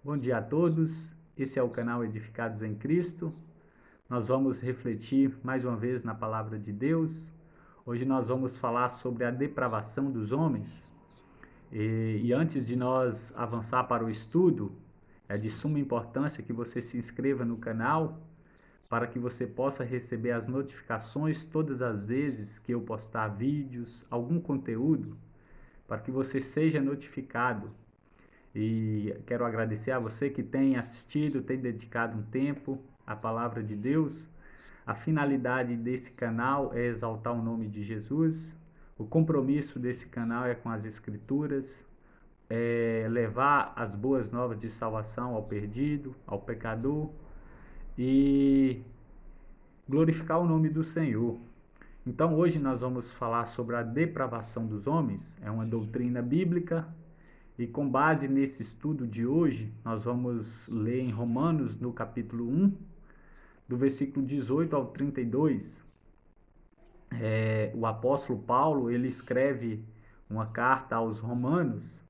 Bom dia a todos, esse é o canal Edificados em Cristo. Nós vamos refletir mais uma vez na palavra de Deus. Hoje nós vamos falar sobre a depravação dos homens. E antes de nós avançar para o estudo, é de suma importância que você se inscreva no canal para que você possa receber as notificações todas as vezes que eu postar vídeos, algum conteúdo, para que você seja notificado. E quero agradecer a você que tem assistido, tem dedicado um tempo à palavra de Deus. A finalidade desse canal é exaltar o nome de Jesus. O compromisso desse canal é com as Escrituras, é levar as boas novas de salvação ao perdido, ao pecador e glorificar o nome do Senhor. Então hoje nós vamos falar sobre a depravação dos homens. É uma doutrina bíblica. E com base nesse estudo de hoje, nós vamos ler em Romanos, no capítulo 1, do versículo 18 ao 32. O apóstolo Paulo, ele escreve uma carta aos romanos.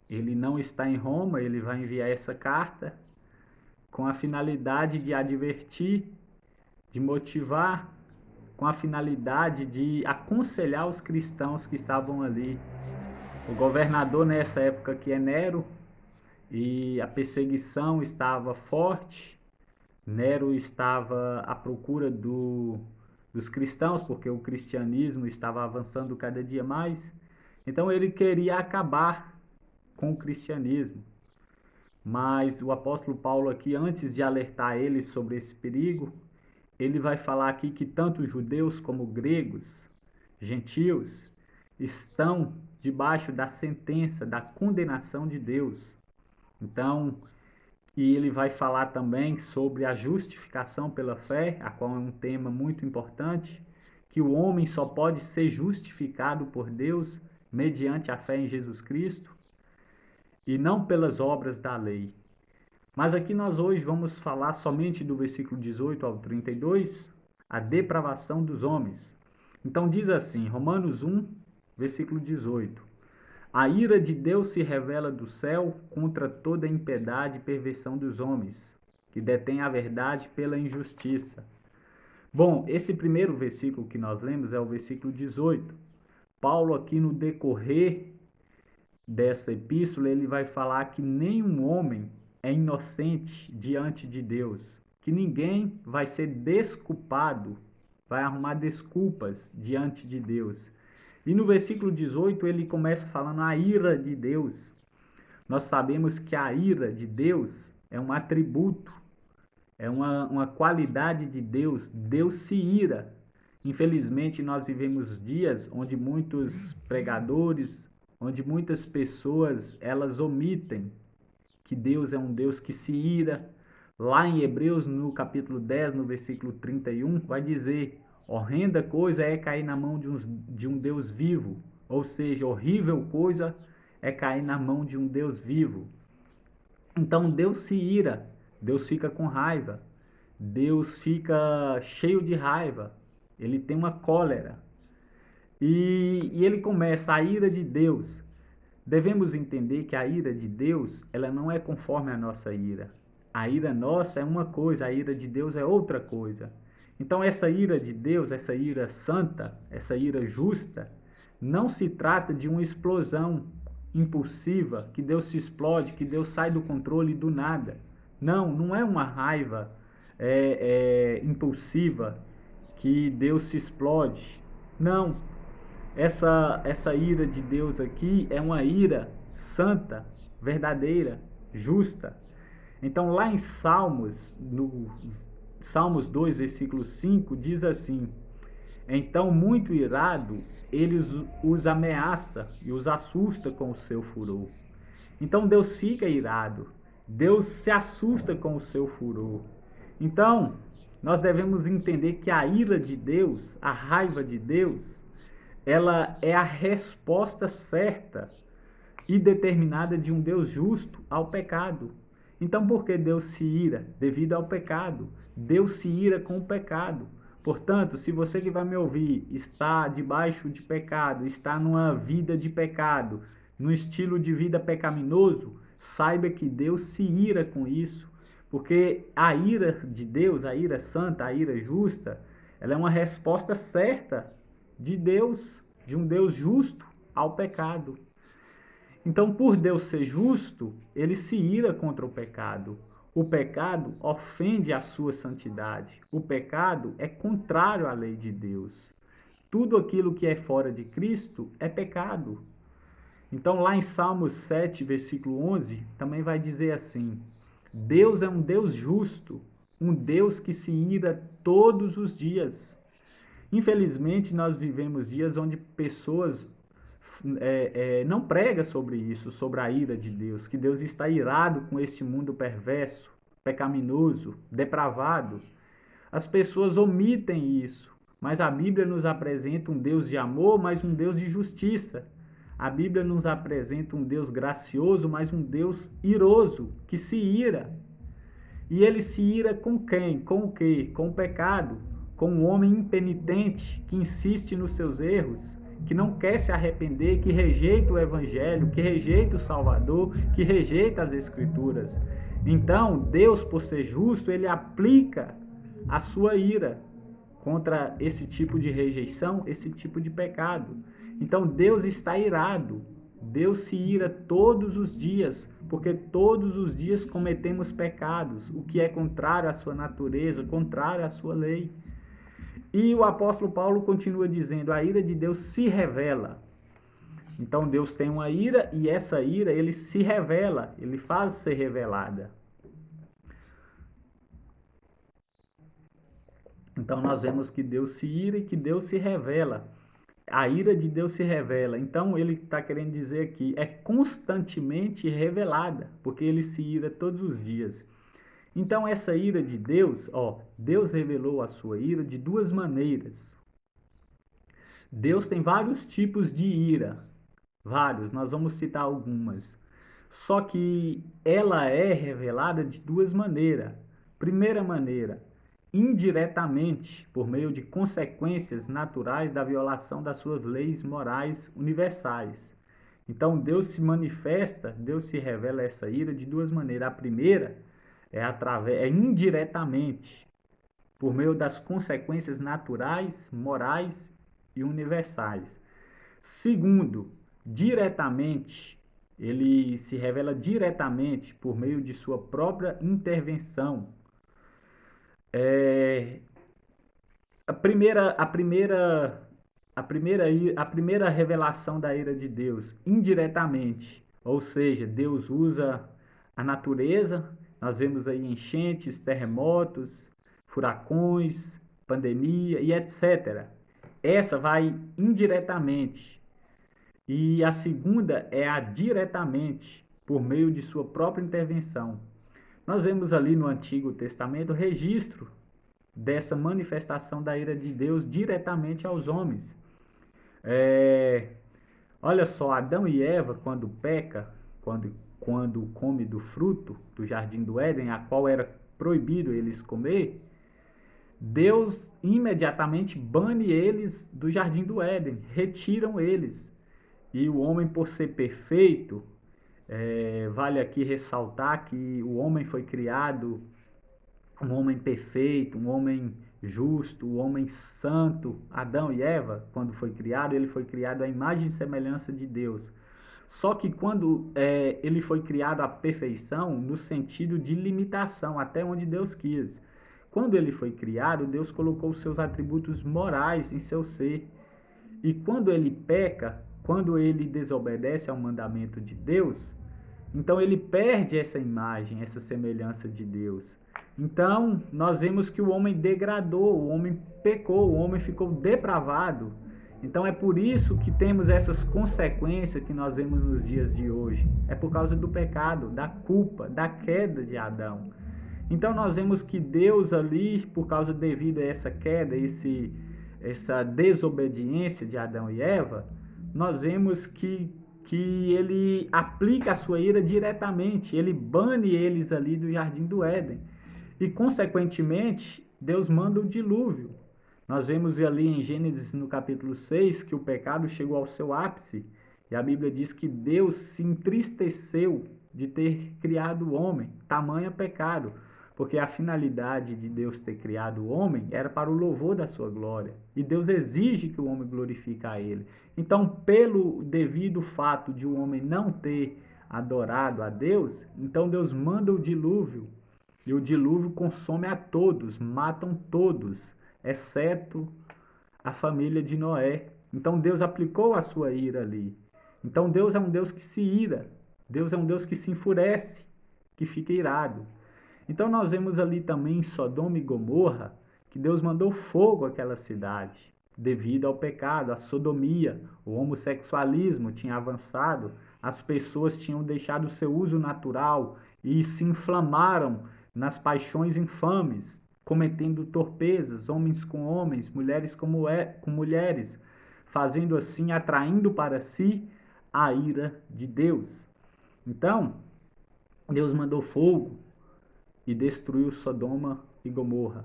Ele não está em Roma, ele vai enviar essa carta com a finalidade de advertir, de motivar, com a finalidade de aconselhar os cristãos que estavam ali. O governador nessa época que é Nero, e a perseguição estava forte. Nero estava à procura dos cristãos, porque o cristianismo estava avançando cada dia mais. Então ele queria acabar com o cristianismo. Mas o apóstolo Paulo aqui, antes de alertar eles sobre esse perigo, ele vai falar aqui que tanto judeus como gregos, gentios, estão debaixo da sentença, da condenação de Deus. Então, e ele vai falar também sobre a justificação pela fé, a qual é um tema muito importante, que o homem só pode ser justificado por Deus mediante a fé em Jesus Cristo e não pelas obras da lei. Mas aqui nós hoje vamos falar somente do versículo 18 ao 32, a depravação dos homens. Então diz assim, Romanos 1, versículo 18. A ira de Deus se revela do céu contra toda impiedade e perversão dos homens, que detêm a verdade pela injustiça. Bom, esse primeiro versículo que nós lemos é o versículo 18. Paulo aqui no decorrer dessa epístola, ele vai falar que nenhum homem é inocente diante de Deus, que ninguém vai ser desculpado, vai arrumar desculpas diante de Deus. E no versículo 18 ele começa falando a ira de Deus. Nós sabemos que a ira de Deus é um atributo, é uma qualidade de Deus. Deus se ira. Infelizmente nós vivemos dias onde muitos pregadores, onde muitas pessoas, elas omitem que Deus é um Deus que se ira. Lá em Hebreus, no capítulo 10, no versículo 31, vai dizer: horrenda coisa é cair na mão de um Deus vivo. Ou seja, horrível coisa é cair na mão de um Deus vivo. Então Deus se ira, Deus fica com raiva, Deus fica cheio de raiva, ele tem uma cólera. E ele começa a ira de Deus. Devemos entender que a ira de Deus, ela não é conforme a nossa ira. A ira nossa é uma coisa, a ira de Deus é outra coisa. Então essa ira de Deus, essa ira santa, essa ira justa, não se trata de uma explosão impulsiva, que Deus se explode, que Deus sai do controle do nada. Não, não é uma raiva impulsiva, que Deus se explode. Não, essa ira de Deus aqui é uma ira santa, verdadeira, justa. Então lá em Salmos, no Salmos 2, versículo 5, diz assim: então muito irado, ele os ameaça e os assusta com o seu furor. Então Deus fica irado, Deus se assusta com o seu furor. Então, nós devemos entender que a ira de Deus, a raiva de Deus, ela é a resposta certa e determinada de um Deus justo ao pecado. Então, por que Deus se ira? Devido ao pecado. Deus se ira com o pecado. Portanto, se você que vai me ouvir está debaixo de pecado, está numa vida de pecado, num estilo de vida pecaminoso, saiba que Deus se ira com isso, porque a ira de Deus, a ira santa, a ira justa, ela é uma resposta certa de Deus, de um Deus justo ao pecado. Então, por Deus ser justo, ele se ira contra o pecado. O pecado ofende a sua santidade. O pecado é contrário à lei de Deus. Tudo aquilo que é fora de Cristo é pecado. Então, lá em Salmos 7, versículo 11, também vai dizer assim: Deus é um Deus justo, um Deus que se ira todos os dias. Infelizmente, nós vivemos dias onde pessoas não pregam sobre isso, sobre a ira de Deus, que Deus está irado com este mundo perverso, pecaminoso, depravado. As pessoas omitem isso, mas a Bíblia nos apresenta um Deus de amor, mas um Deus de justiça. A Bíblia nos apresenta um Deus gracioso, mas um Deus iroso, que se ira. E ele se ira com quem? Com o quê? Com o pecado, com o homem impenitente que insiste nos seus erros, que não quer se arrepender, que rejeita o Evangelho, que rejeita o Salvador, que rejeita as Escrituras. Então, Deus, por ser justo, ele aplica a sua ira contra esse tipo de rejeição, esse tipo de pecado. Então, Deus está irado. Deus se ira todos os dias, porque todos os dias cometemos pecados, o que é contrário à sua natureza, contrário à sua lei. E o apóstolo Paulo continua dizendo: a ira de Deus se revela. Então Deus tem uma ira e essa ira ele se revela, ele faz ser revelada. Então nós vemos que Deus se ira e que Deus se revela. A ira de Deus se revela. Então ele está querendo dizer aqui, é constantemente revelada, porque ele se ira todos os dias. Então essa ira de Deus, Deus revelou a sua ira de duas maneiras. Deus tem vários tipos de ira, vários, nós vamos citar algumas. Só que ela é revelada de duas maneiras. Primeira maneira, indiretamente, por meio de consequências naturais da violação das suas leis morais universais. Então Deus se manifesta, Deus se revela essa ira de duas maneiras. A primeira é indiretamente, por meio das consequências naturais, morais e universais. Segundo, diretamente, ele se revela diretamente por meio de sua própria intervenção. A primeira revelação da ira de Deus, indiretamente, ou seja, Deus usa a natureza, nós vemos aí enchentes, terremotos, furacões, pandemia e etc. Essa vai indiretamente. E a segunda é a diretamente, por meio de sua própria intervenção. Nós vemos ali no Antigo Testamento registro dessa manifestação da ira de Deus diretamente aos homens. Olha só, Adão e Eva, quando peca, quando come do fruto do jardim do Éden, a qual era proibido eles comer, Deus imediatamente bane eles do jardim do Éden, retiram eles. E o homem, por ser perfeito, vale aqui ressaltar que o homem foi criado, um homem perfeito, um homem justo, um homem santo. Adão e Eva, quando foi criado, ele foi criado à imagem e semelhança de Deus. Só que quando ele foi criado à perfeição, no sentido de limitação, até onde Deus quis. Quando ele foi criado, Deus colocou os seus atributos morais em seu ser. E quando ele peca, quando ele desobedece ao mandamento de Deus, então ele perde essa imagem, essa semelhança de Deus. Então, nós vemos que o homem degradou, o homem pecou, o homem ficou depravado. Então é por isso que temos essas consequências que nós vemos nos dias de hoje. É por causa do pecado, da culpa, da queda de Adão. Então nós vemos que Deus ali, por causa devido a essa queda, essa desobediência de Adão e Eva, nós vemos que ele aplica a sua ira diretamente, ele bane eles ali do jardim do Éden. E, consequentemente, Deus manda o dilúvio. Nós vemos ali em Gênesis, no capítulo 6, que o pecado chegou ao seu ápice. E a Bíblia diz que Deus se entristeceu de ter criado o homem, tamanho pecado, porque a finalidade de Deus ter criado o homem era para o louvor da sua glória, e Deus exige que o homem glorifique a ele. Então, pelo devido fato de o homem não ter adorado a Deus, então Deus manda o dilúvio, e o dilúvio consome a todos, matam todos, exceto a família de Noé. Então Deus aplicou a sua ira ali. Então Deus é um Deus que se ira. Deus é um Deus que se enfurece, que fica irado. Então nós vemos ali também em Sodoma e Gomorra que Deus mandou fogo àquela cidade devido ao pecado, à sodomia. O homossexualismo tinha avançado, as pessoas tinham deixado o seu uso natural e se inflamaram nas paixões infames, cometendo torpezas, homens com homens, mulheres com mulheres, fazendo assim, atraindo para si a ira de Deus. Então, Deus mandou fogo e destruiu Sodoma e Gomorra.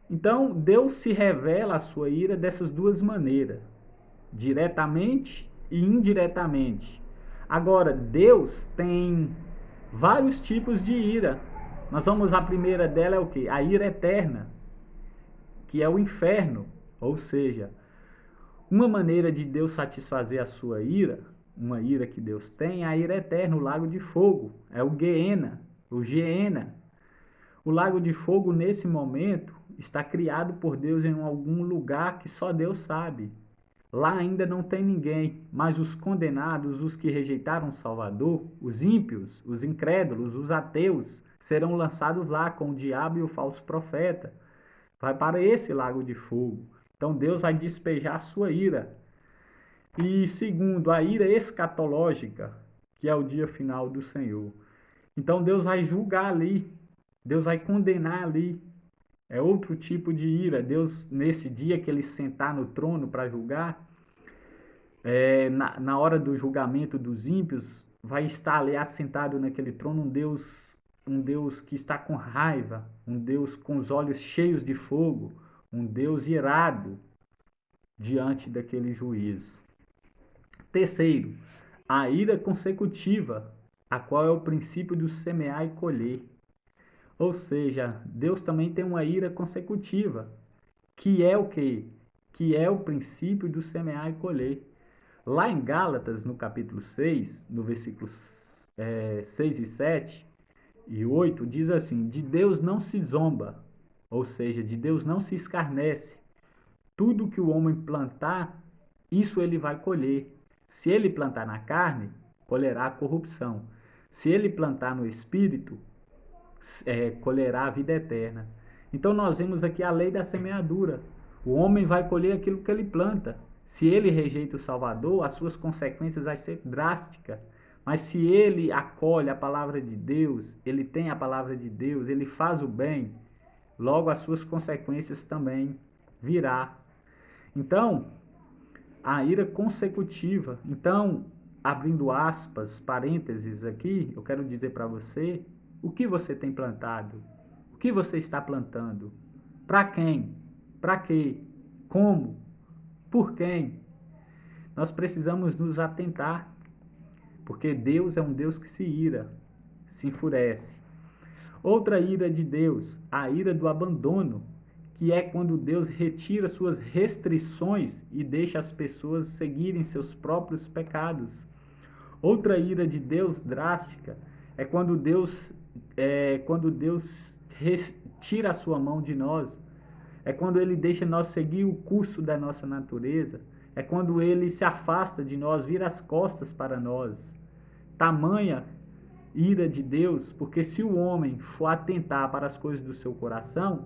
Então, Deus se revela a sua ira dessas duas maneiras, diretamente e indiretamente. Agora, Deus tem vários tipos de ira. Nós vamos, a primeira dela é o quê? A ira eterna, que é o inferno. Ou seja, uma maneira de Deus satisfazer a sua ira, uma ira que Deus tem, é a ira eterna, o lago de fogo. É o Geena, o Geena. O lago de fogo, nesse momento, está criado por Deus em algum lugar que só Deus sabe. Lá ainda não tem ninguém, mas os condenados, os que rejeitaram o Salvador, os ímpios, os incrédulos, os ateus, serão lançados lá com o diabo e o falso profeta. Vai para esse lago de fogo. Então Deus vai despejar a sua ira. E segundo, a ira escatológica, que é o dia final do Senhor. Então Deus vai julgar ali, Deus vai condenar ali. É outro tipo de ira. Deus, nesse dia que ele sentar no trono para julgar, na hora do julgamento dos ímpios, vai estar ali assentado naquele trono um Deus que está com raiva, um Deus com os olhos cheios de fogo, um Deus irado diante daquele juízo. Terceiro, a ira consecutiva, a qual é o princípio do semear e colher. Ou seja, Deus também tem uma ira consecutiva, que é o quê? Que é o princípio do semear e colher. Lá em Gálatas, no capítulo 6, no versículos 6 e 7 e 8, diz assim: de Deus não se zomba, ou seja, de Deus não se escarnece. Tudo que o homem plantar, isso ele vai colher. Se ele plantar na carne, colherá a corrupção. Se ele plantar no espírito, colherá a vida eterna. Então nós vemos aqui a lei da semeadura. O homem vai colher aquilo que ele planta. Se ele rejeita o Salvador, as suas consequências vão ser drásticas. Mas se ele acolhe a palavra de Deus, ele tem a palavra de Deus, ele faz o bem, logo as suas consequências também virá. Então, a ira consecutiva. Então, abrindo aspas, parênteses aqui, eu quero dizer para você, o que você tem plantado? O que você está plantando? Para quem? Para quê? Como? Por quem? Nós precisamos nos atentar, porque Deus é um Deus que se ira, se enfurece. Outra ira de Deus, a ira do abandono, que é quando Deus retira suas restrições e deixa as pessoas seguirem seus próprios pecados. Outra ira de Deus drástica é quando Deus tira a sua mão de nós. É quando ele deixa nós seguir o curso da nossa natureza. É quando ele se afasta de nós, vira as costas para nós. Tamanha ira de Deus, porque se o homem for atentar para as coisas do seu coração,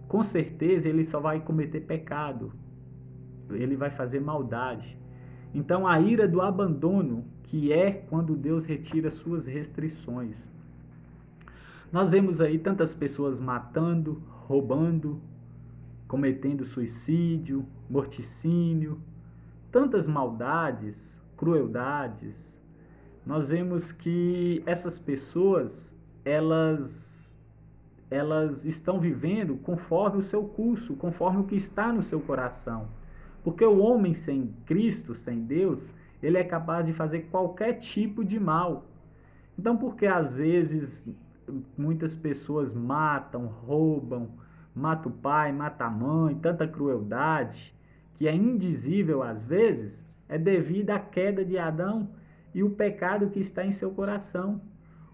com certeza ele só vai cometer pecado. Ele vai fazer maldade. Então a ira do abandono, que é quando Deus retira suas restrições. Nós vemos aí tantas pessoas matando, roubando, cometendo suicídio, morticínio, tantas maldades, crueldades. Nós vemos que essas pessoas, elas estão vivendo conforme o seu curso, conforme o que está no seu coração. Porque o homem sem Cristo, sem Deus, ele é capaz de fazer qualquer tipo de mal. Então, porque às vezes muitas pessoas matam, roubam, mata o pai, mata a mãe, tanta crueldade, que é indizível às vezes, é devido à queda de Adão e o pecado que está em seu coração.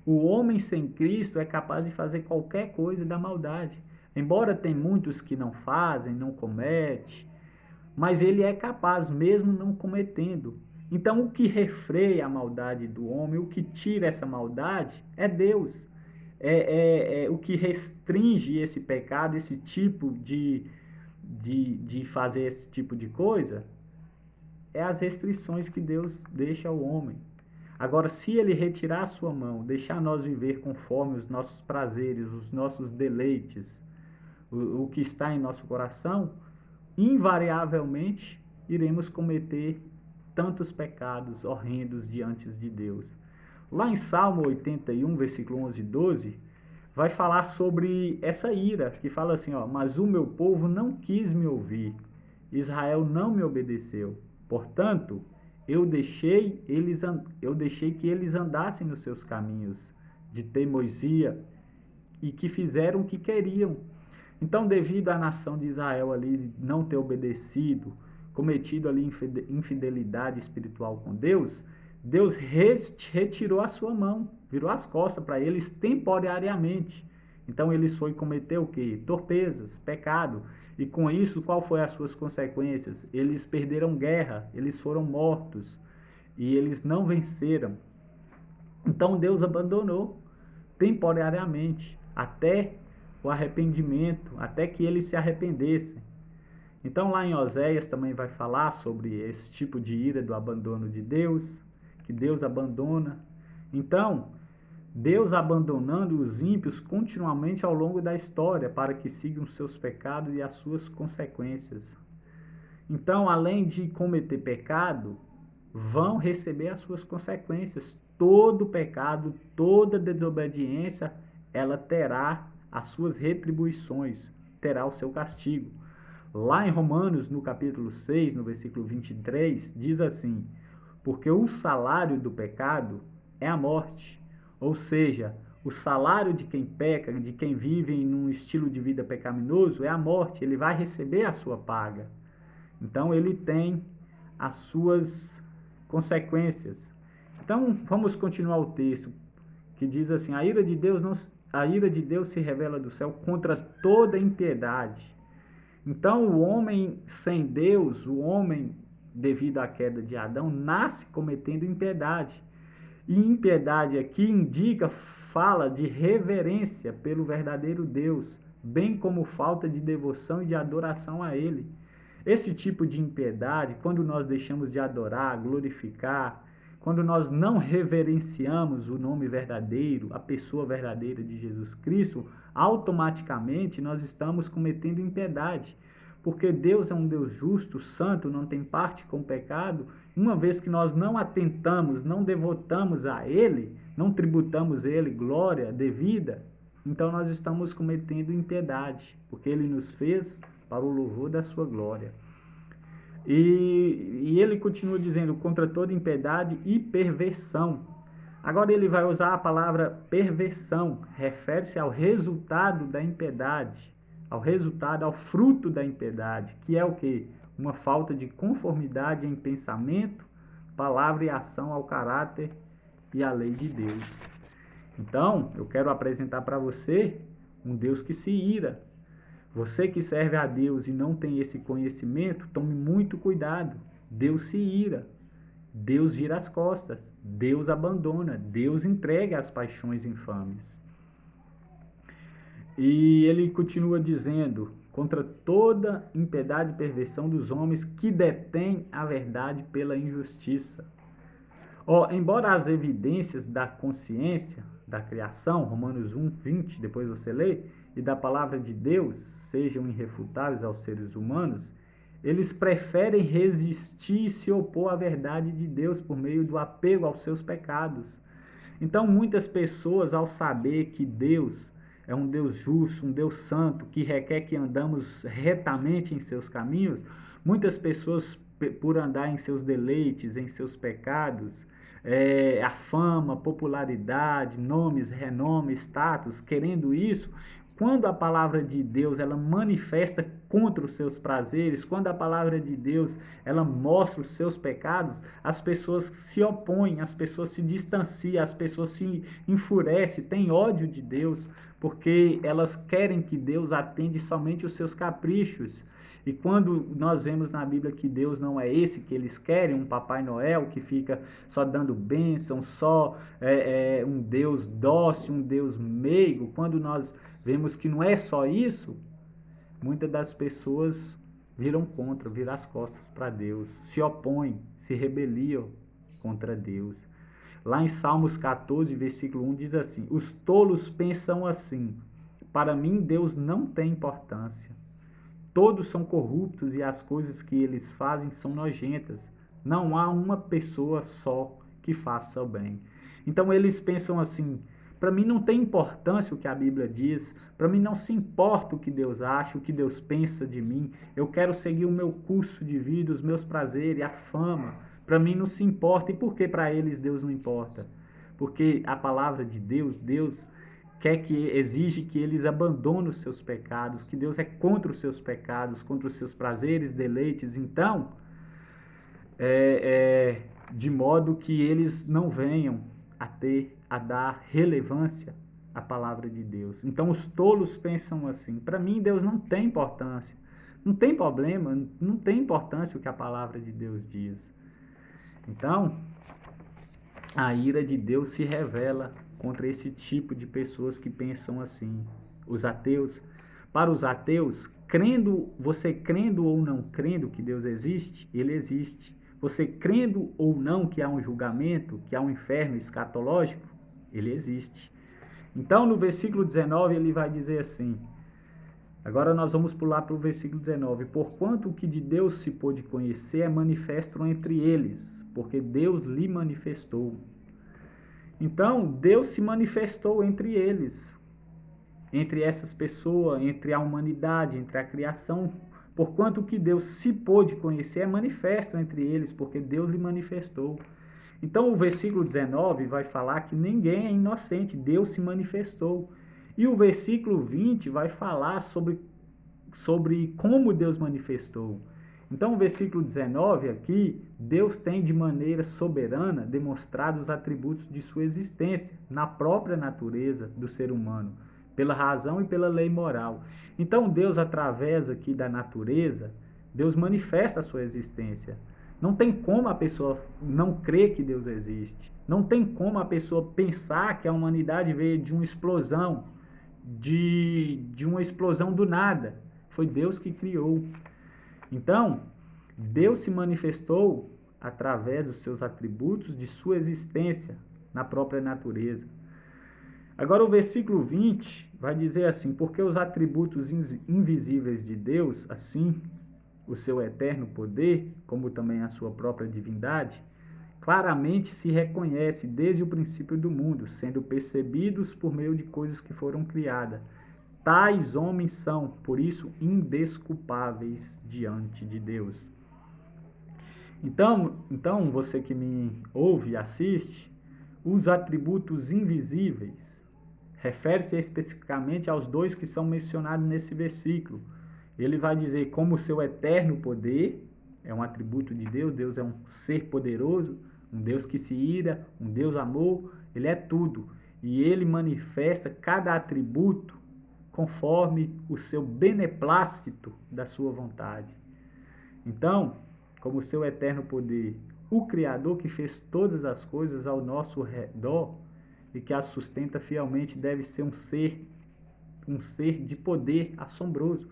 O homem sem Cristo é capaz de fazer qualquer coisa da maldade. Embora tem muitos que não fazem, não cometem, mas ele é capaz mesmo não cometendo. Então, o que refreia a maldade do homem, o que tira essa maldade, é Deus. O que restringe esse pecado, esse tipo de fazer esse tipo de coisa, é as restrições que Deus deixa ao homem. Agora, se ele retirar a sua mão, deixar nós viver conforme os nossos prazeres, os nossos deleites, o que está em nosso coração, invariavelmente iremos cometer tantos pecados horrendos diante de Deus. Lá em Salmo 81, versículo 11 e 12, vai falar sobre essa ira, que fala assim, ó, mas o meu povo não quis me ouvir, Israel não me obedeceu. Portanto, eu deixei que eles andassem nos seus caminhos de teimosia e que fizeram o que queriam. Então, devido à nação de Israel ali não ter obedecido, cometido ali infidelidade espiritual com Deus, Deus retirou a sua mão, virou as costas para eles temporariamente. Então, eles foi cometer o quê? Torpezas, pecado. E com isso, qual foi as suas consequências? Eles perderam guerra, eles foram mortos e eles não venceram. Então, Deus abandonou temporariamente até o arrependimento, até que eles se arrependessem. Então, lá em Oséias também vai falar sobre esse tipo de ira do abandono de Deus, que Deus abandona. Então, Deus abandonando os ímpios continuamente ao longo da história para que sigam seus pecados e as suas consequências. Então, além de cometer pecado, vão receber as suas consequências. Todo pecado, toda desobediência, ela terá as suas retribuições, terá o seu castigo. Lá em Romanos, no capítulo 6, no versículo 23, diz assim: porque o salário do pecado é a morte. Ou seja, o salário de quem peca, de quem vive em um estilo de vida pecaminoso, é a morte. Ele vai receber a sua paga. Então, ele tem as suas consequências. Então, vamos continuar o texto, que diz assim: a ira de Deus se revela do céu contra toda impiedade. Então, o homem sem Deus, o homem, devido à queda de Adão, nasce cometendo impiedade. E impiedade aqui fala de reverência pelo verdadeiro Deus, bem como falta de devoção e de adoração a Ele. Esse tipo de impiedade, quando nós deixamos de adorar, glorificar, quando nós não reverenciamos o nome verdadeiro, a pessoa verdadeira de Jesus Cristo, automaticamente nós estamos cometendo impiedade. Porque Deus é um Deus justo, santo, não tem parte com o pecado. Uma vez que nós não atentamos, não devotamos a Ele, não tributamos a Ele glória devida, então nós estamos cometendo impiedade, porque Ele nos fez para o louvor da sua glória. E ele continua dizendo, contra toda impiedade e perversão. Agora ele vai usar a palavra perversão, refere-se ao resultado da impiedade, ao resultado, ao fruto da impiedade, que é o quê? Uma falta de conformidade em pensamento, palavra e ação ao caráter e à lei de Deus. Então, eu quero apresentar para você um Deus que se ira. Você que serve a Deus e não tem esse conhecimento, tome muito cuidado. Deus se ira, Deus vira as costas, Deus abandona, Deus entrega as paixões infames. E ele continua dizendo, contra toda impiedade e perversão dos homens que detêm a verdade pela injustiça. Embora as evidências da consciência, da criação, Romanos 1, 20, depois você lê, e da palavra de Deus sejam irrefutáveis aos seres humanos, eles preferem resistir e se opor à verdade de Deus por meio do apego aos seus pecados. Então, muitas pessoas, ao saber que Deus é um Deus justo, um Deus santo, que requer que andamos retamente em seus caminhos, muitas pessoas, por andar em seus deleites, em seus pecados, a fama, popularidade, nomes, renome, status, querendo isso, quando a palavra de Deus ela manifesta contra os seus prazeres, quando a palavra de Deus ela mostra os seus pecados, as pessoas se opõem, as pessoas se distanciam, as pessoas se enfurecem, têm ódio de Deus, porque elas querem que Deus atende somente os seus caprichos. E quando nós vemos na Bíblia que Deus não é esse que eles querem, um Papai Noel que fica só dando bênção, só um Deus dócil, um Deus meigo, quando nós vemos que não é só isso, muitas das pessoas viram contra, viram as costas para Deus, se opõem, se rebeliam contra Deus. Lá em Salmos 14, versículo 1 diz assim: os tolos pensam assim, para mim Deus não tem importância. Todos são corruptos e as coisas que eles fazem são nojentas. Não há uma pessoa só que faça o bem. Então eles pensam assim: para mim não tem importância o que a Bíblia diz, para mim não se importa o que Deus acha, o que Deus pensa de mim. Eu quero seguir o meu curso de vida, os meus prazeres, a fama. Para mim não se importa. E por que para eles Deus não importa? Porque a palavra de Deus, Deus exige que eles abandonem os seus pecados, que Deus é contra os seus pecados, contra os seus prazeres, deleites. Então, de modo que eles não venham a dar relevância à palavra de Deus. Então, os tolos pensam assim: para mim, Deus não tem importância, não tem problema, não tem importância o que a palavra de Deus diz. Então, a ira de Deus se revela contra esse tipo de pessoas que pensam assim. Os ateus, para os ateus, você crendo ou não crendo que Deus existe, ele existe. Você crendo ou não que há um julgamento, que há um inferno escatológico, ele existe. Então, no versículo 19, ele vai dizer assim, agora nós vamos pular para o versículo 19, porquanto o que de Deus se pôde conhecer é manifesto entre eles, porque Deus lhe manifestou. Então, Deus se manifestou entre eles, entre essas pessoas, entre a humanidade, entre a criação, porquanto o que Deus se pôde conhecer é manifesto entre eles, porque Deus lhe manifestou. Então, o versículo 19 vai falar que ninguém é inocente, Deus se manifestou. E o versículo 20 vai falar sobre como Deus manifestou. Então, o versículo 19 aqui, Deus tem de maneira soberana demonstrado os atributos de sua existência na própria natureza do ser humano, pela razão e pela lei moral. Então, Deus, através aqui da natureza, Deus manifesta a sua existência. Não tem como a pessoa não crer que Deus existe. Não tem como a pessoa pensar que a humanidade veio de uma explosão, de uma explosão do nada. Foi Deus que criou. Então, Deus se manifestou através dos seus atributos, de sua existência na própria natureza. Agora o versículo 20 vai dizer assim: porque os atributos invisíveis de Deus, assim o seu eterno poder, como também a sua própria divindade, claramente se reconhece desde o princípio do mundo, sendo percebidos por meio de coisas que foram criadas. Tais homens são, por isso, indesculpáveis diante de Deus. Então, você que me ouve e assiste, os atributos invisíveis refere-se especificamente aos dois que são mencionados nesse versículo. Ele vai dizer como o seu eterno poder é um atributo de Deus, Deus é um ser poderoso, um Deus que se ira, um Deus amor, ele é tudo. E ele manifesta cada atributo conforme o seu beneplácito da sua vontade. Então, como o seu eterno poder, o Criador que fez todas as coisas ao nosso redor e que as sustenta fielmente, deve ser um ser de poder assombroso.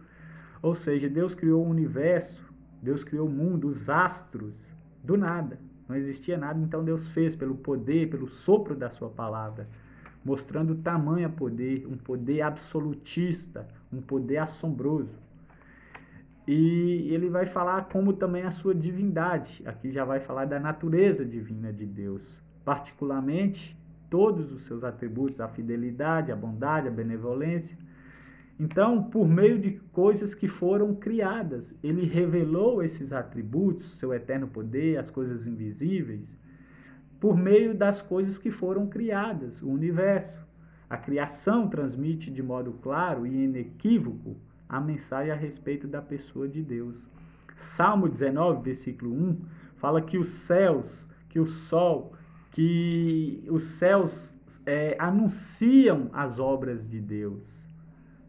Ou seja, Deus criou o universo, Deus criou o mundo, os astros, do nada. Não existia nada, então Deus fez pelo poder, pelo sopro da sua palavra, mostrando tamanho poder, um poder absolutista, um poder assombroso. E ele vai falar como também a sua divindade. Aqui já vai falar da natureza divina de Deus, particularmente todos os seus atributos, a fidelidade, a bondade, a benevolência. Então, por meio de coisas que foram criadas, ele revelou esses atributos, seu eterno poder, as coisas invisíveis, por meio das coisas que foram criadas, o universo. A criação transmite de modo claro e inequívoco a mensagem a respeito da pessoa de Deus. Salmo 19, versículo 1, fala que os céus, que o sol, que os céus anunciam as obras de Deus.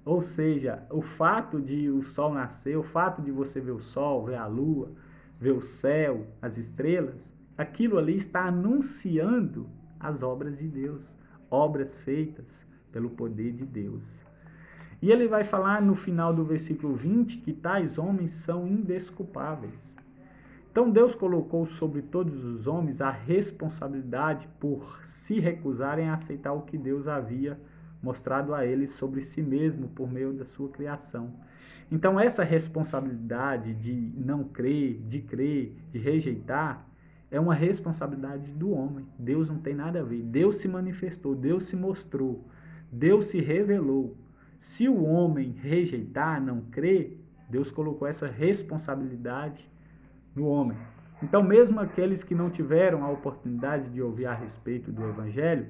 Ou seja, o fato de o sol nascer, o fato de você ver o sol, ver a lua, ver o céu, as estrelas, aquilo ali está anunciando as obras de Deus, obras feitas pelo poder de Deus. E ele vai falar no final do versículo 20 que tais homens são indesculpáveis. Então Deus colocou sobre todos os homens a responsabilidade por se recusarem a aceitar o que Deus havia mostrado a eles sobre si mesmo por meio da sua criação. Então essa responsabilidade de não crer, de rejeitar, é uma responsabilidade do homem. Deus não tem nada a ver. Deus se manifestou, Deus se mostrou, Deus se revelou. Se o homem rejeitar, não crer, Deus colocou essa responsabilidade no homem. Então, mesmo aqueles que não tiveram a oportunidade de ouvir a respeito do Evangelho,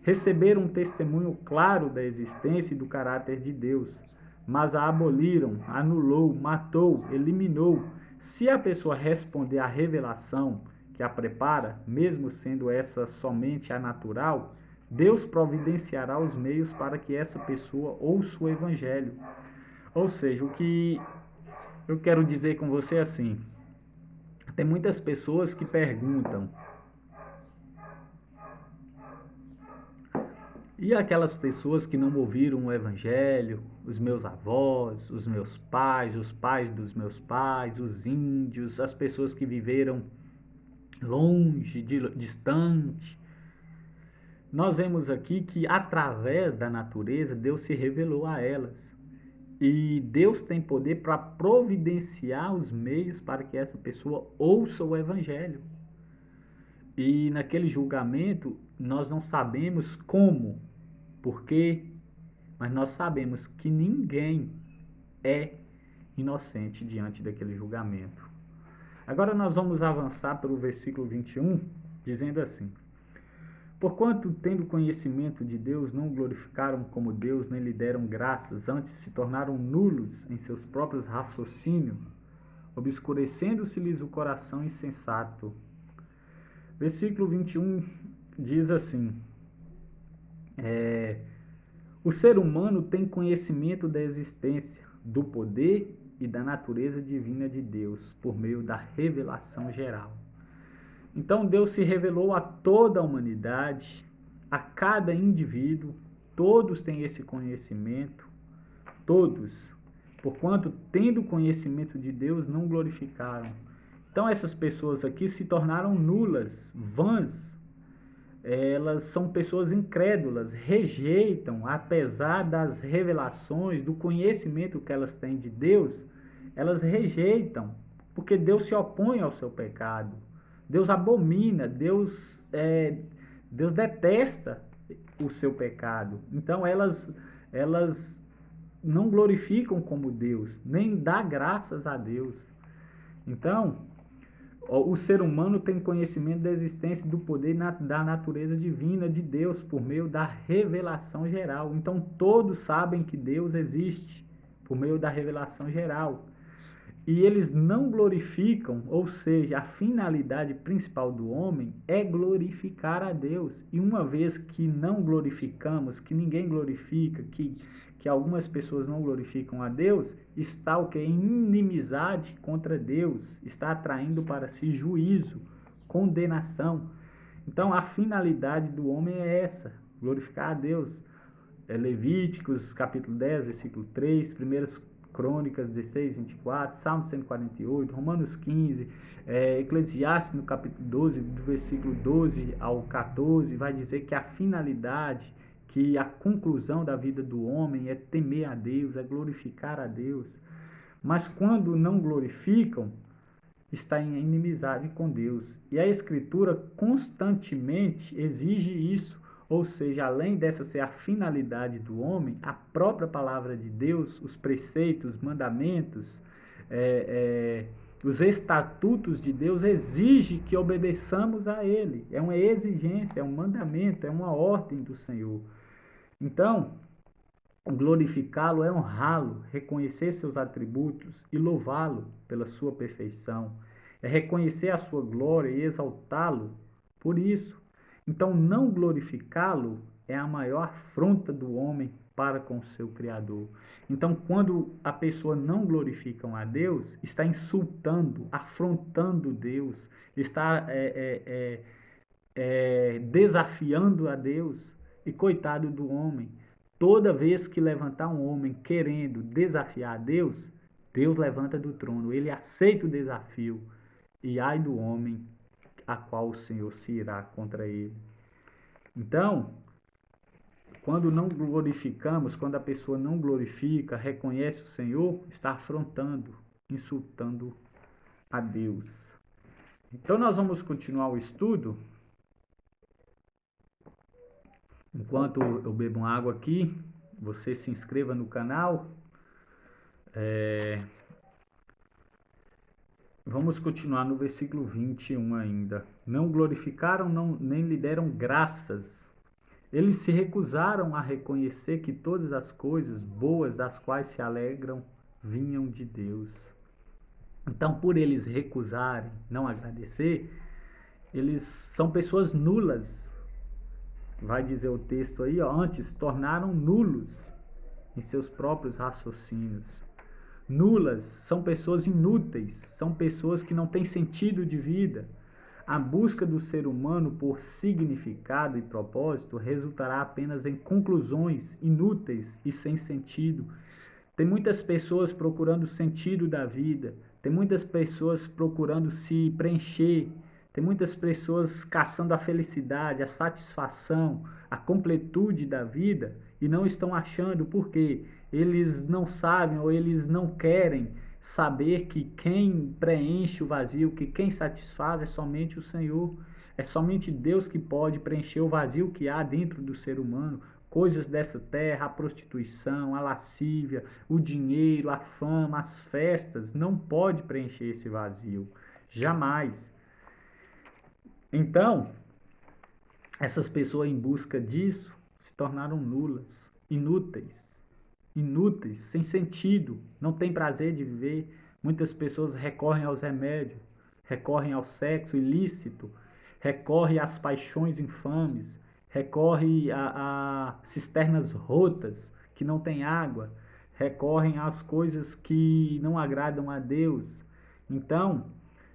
receberam um testemunho claro da existência e do caráter de Deus, mas a aboliram, anulou, matou, eliminou. Se a pessoa responder à revelação que a prepara, mesmo sendo essa somente a natural, Deus providenciará os meios para que essa pessoa ouça o Evangelho. Ou seja, o que eu quero dizer com você é assim: tem muitas pessoas que perguntam: e aquelas pessoas que não ouviram o Evangelho, os meus avós, os meus pais, os pais dos meus pais, os índios, as pessoas que viveram longe, distante? Nós vemos aqui que através da natureza Deus se revelou a elas. E Deus tem poder para providenciar os meios para que essa pessoa ouça o Evangelho. E naquele julgamento, nós não sabemos como, por quê, mas nós sabemos que ninguém é inocente diante daquele julgamento. Agora nós vamos avançar para o versículo 21, dizendo assim: porquanto, tendo conhecimento de Deus, não o glorificaram como Deus, nem lhe deram graças, antes se tornaram nulos em seus próprios raciocínios, obscurecendo-se-lhes o coração insensato. Versículo 21 diz assim: o ser humano tem conhecimento da existência, do poder e da natureza divina de Deus, por meio da revelação geral. Então Deus se revelou a toda a humanidade, a cada indivíduo, todos têm esse conhecimento, todos, porquanto, tendo conhecimento de Deus, não glorificaram. Então essas pessoas aqui se tornaram nulas, vãs, elas são pessoas incrédulas, rejeitam, apesar das revelações, do conhecimento que elas têm de Deus, elas rejeitam, porque Deus se opõe ao seu pecado. Deus abomina, Deus detesta o seu pecado. Então elas não glorificam como Deus, nem dá graças a Deus. Então, o ser humano tem conhecimento da existência e do poder da natureza divina de Deus por meio da revelação geral. Então todos sabem que Deus existe por meio da revelação geral. E eles não glorificam, ou seja, a finalidade principal do homem é glorificar a Deus. E uma vez que não glorificamos, que ninguém glorifica, que algumas pessoas não glorificam a Deus, está o que? Em inimizade contra Deus, está atraindo para si juízo, condenação. Então a finalidade do homem é essa, glorificar a Deus. Levíticos capítulo 10, versículo 3, 1 Crônicas 16, 24, Salmo 148, Romanos 15, Eclesiastes no capítulo 12, do versículo 12 ao 14, vai dizer que a finalidade, que a conclusão da vida do homem é temer a Deus, é glorificar a Deus. Mas quando não glorificam, está em inimizade com Deus. E a Escritura constantemente exige isso. Ou seja, além dessa ser a finalidade do homem, a própria palavra de Deus, os preceitos, mandamentos, Os estatutos de Deus exigem que obedeçamos a Ele. É uma exigência, é um mandamento, é uma ordem do Senhor. Então, glorificá-lo é honrá-lo, reconhecer seus atributos e louvá-lo pela sua perfeição. É reconhecer a sua glória e exaltá-lo por isso. Então, não glorificá-lo é a maior afronta do homem para com o seu Criador. Então, quando a pessoa não glorifica a Deus, está insultando, afrontando Deus, está desafiando a Deus. E coitado do homem, toda vez que levantar um homem querendo desafiar a Deus, Deus levanta do trono, ele aceita o desafio. E ai do homem a qual o Senhor se irá contra ele. Então, quando não glorificamos, quando a pessoa não glorifica, reconhece o Senhor, está afrontando, insultando a Deus. Então nós vamos continuar o estudo. Enquanto eu bebo uma água aqui, você se inscreva no canal. Vamos continuar no versículo 21 ainda. Não glorificaram, nem lhe deram graças. Eles se recusaram a reconhecer que todas as coisas boas das quais se alegram vinham de Deus. Então, por eles recusarem, não agradecer, eles são pessoas nulas. Vai dizer o texto aí, ó, antes tornaram nulos em seus próprios raciocínios. Nulas são pessoas inúteis, são pessoas que não têm sentido de vida. A busca do ser humano por significado e propósito resultará apenas em conclusões inúteis e sem sentido. Tem muitas pessoas procurando o sentido da vida, tem muitas pessoas procurando se preencher, tem muitas pessoas caçando a felicidade, a satisfação, a completude da vida e não estão achando porque eles não sabem ou eles não querem saber que quem preenche o vazio, que quem satisfaz é somente o Senhor. É somente Deus que pode preencher o vazio que há dentro do ser humano. Coisas dessa terra, a prostituição, a lascívia, o dinheiro, a fama, as festas, não pode preencher esse vazio. Jamais. Então, essas pessoas em busca disso se tornaram nulas, inúteis, sem sentido, não tem prazer de viver. Muitas pessoas recorrem aos remédios, recorrem ao sexo ilícito, recorrem às paixões infames, recorrem a cisternas rotas que não têm água, recorrem às coisas que não agradam a Deus. Então,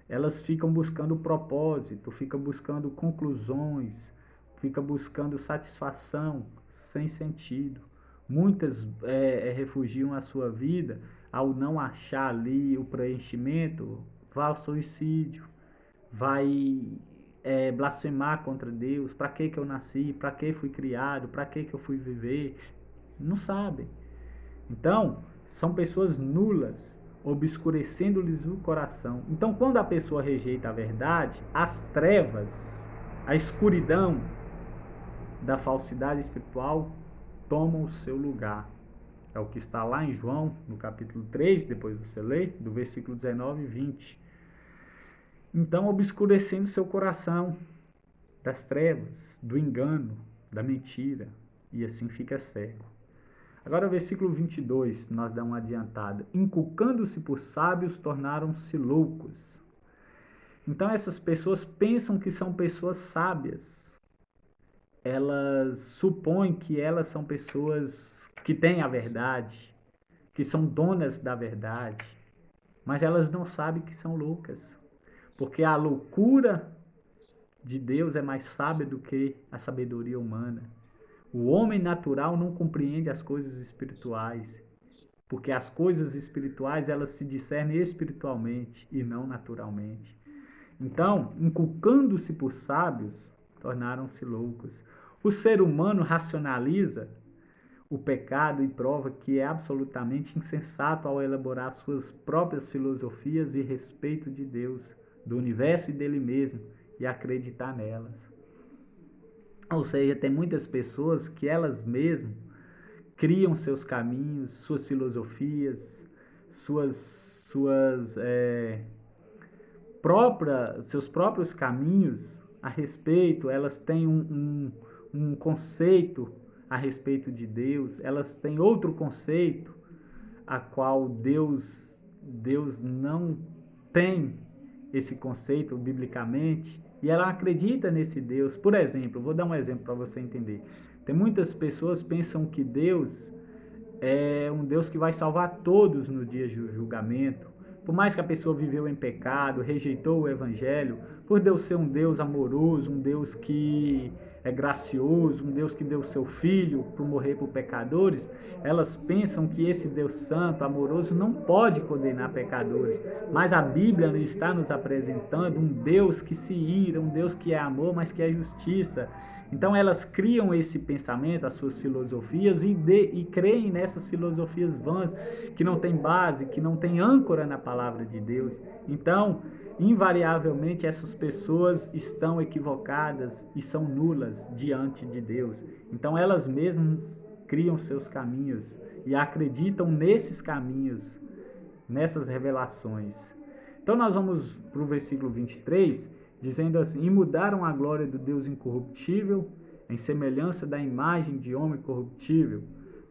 elas ficam buscando propósito, ficam buscando conclusões, ficam buscando satisfação sem sentido. Muitas refugiam a sua vida ao não achar ali o preenchimento, vai ao suicídio, vai blasfemar contra Deus. Para que eu nasci? Para que fui criado? Para que eu fui viver? Não sabem. Então, são pessoas nulas, obscurecendo-lhes o coração. Então, quando a pessoa rejeita a verdade, as trevas, a escuridão da falsidade espiritual tomam o seu lugar. É o que está lá em João, no capítulo 3, depois você lê, do versículo 19 e 20. Então, obscurecendo seu coração das trevas, do engano, da mentira, e assim fica cego. Agora o versículo 22, nós damos uma adiantada. Inculcando-se por sábios, tornaram-se loucos. Então essas pessoas pensam que são pessoas sábias. Elas supõem que elas são pessoas que têm a verdade, que são donas da verdade. Mas elas não sabem que são loucas. Porque a loucura de Deus é mais sábia do que a sabedoria humana. O homem natural não compreende as coisas espirituais, porque as coisas espirituais elas se discernem espiritualmente e não naturalmente. Então, inculcando-se por sábios, tornaram-se loucos. O ser humano racionaliza o pecado e prova que é absolutamente insensato ao elaborar suas próprias filosofias e respeito de Deus, do universo e dele mesmo, e acreditar nelas. Ou seja, tem muitas pessoas que elas mesmas criam seus caminhos, suas filosofias, suas seus próprios caminhos a respeito, elas têm um conceito a respeito de Deus, elas têm outro conceito a qual Deus não tem esse conceito biblicamente, e ela acredita nesse Deus. Por exemplo, vou dar um exemplo para você entender. Tem muitas pessoas que pensam que Deus é um Deus que vai salvar todos no dia do julgamento. Por mais que a pessoa viveu em pecado, rejeitou o evangelho, por Deus ser um Deus amoroso, um Deus que é gracioso, um Deus que deu seu filho para morrer por pecadores, elas pensam que esse Deus santo, amoroso, não pode condenar pecadores. Mas a Bíblia está nos apresentando um Deus que se ira, um Deus que é amor, mas que é justiça. Então elas criam esse pensamento, as suas filosofias, e creem nessas filosofias vãs, que não tem base, que não tem âncora na palavra de Deus. Então, invariavelmente, essas pessoas estão equivocadas e são nulas diante de Deus. Então elas mesmas criam seus caminhos e acreditam nesses caminhos, nessas revelações. Então nós vamos para o versículo 23, dizendo assim: e mudaram a glória do Deus incorruptível em semelhança da imagem de homem corruptível,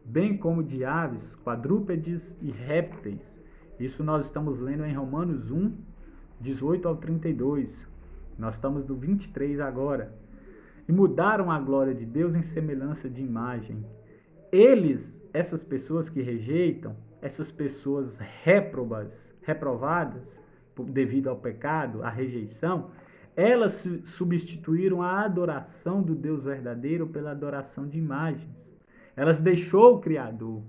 bem como de aves, quadrúpedes e répteis. Isso nós estamos lendo em Romanos 1, 18 ao 32. Nós estamos no 23 agora. E mudaram a glória de Deus em semelhança de imagem. Eles, essas pessoas que rejeitam, essas pessoas reprovadas, devido ao pecado, à rejeição, elas substituíram a adoração do Deus verdadeiro pela adoração de imagens. Elas deixou o Criador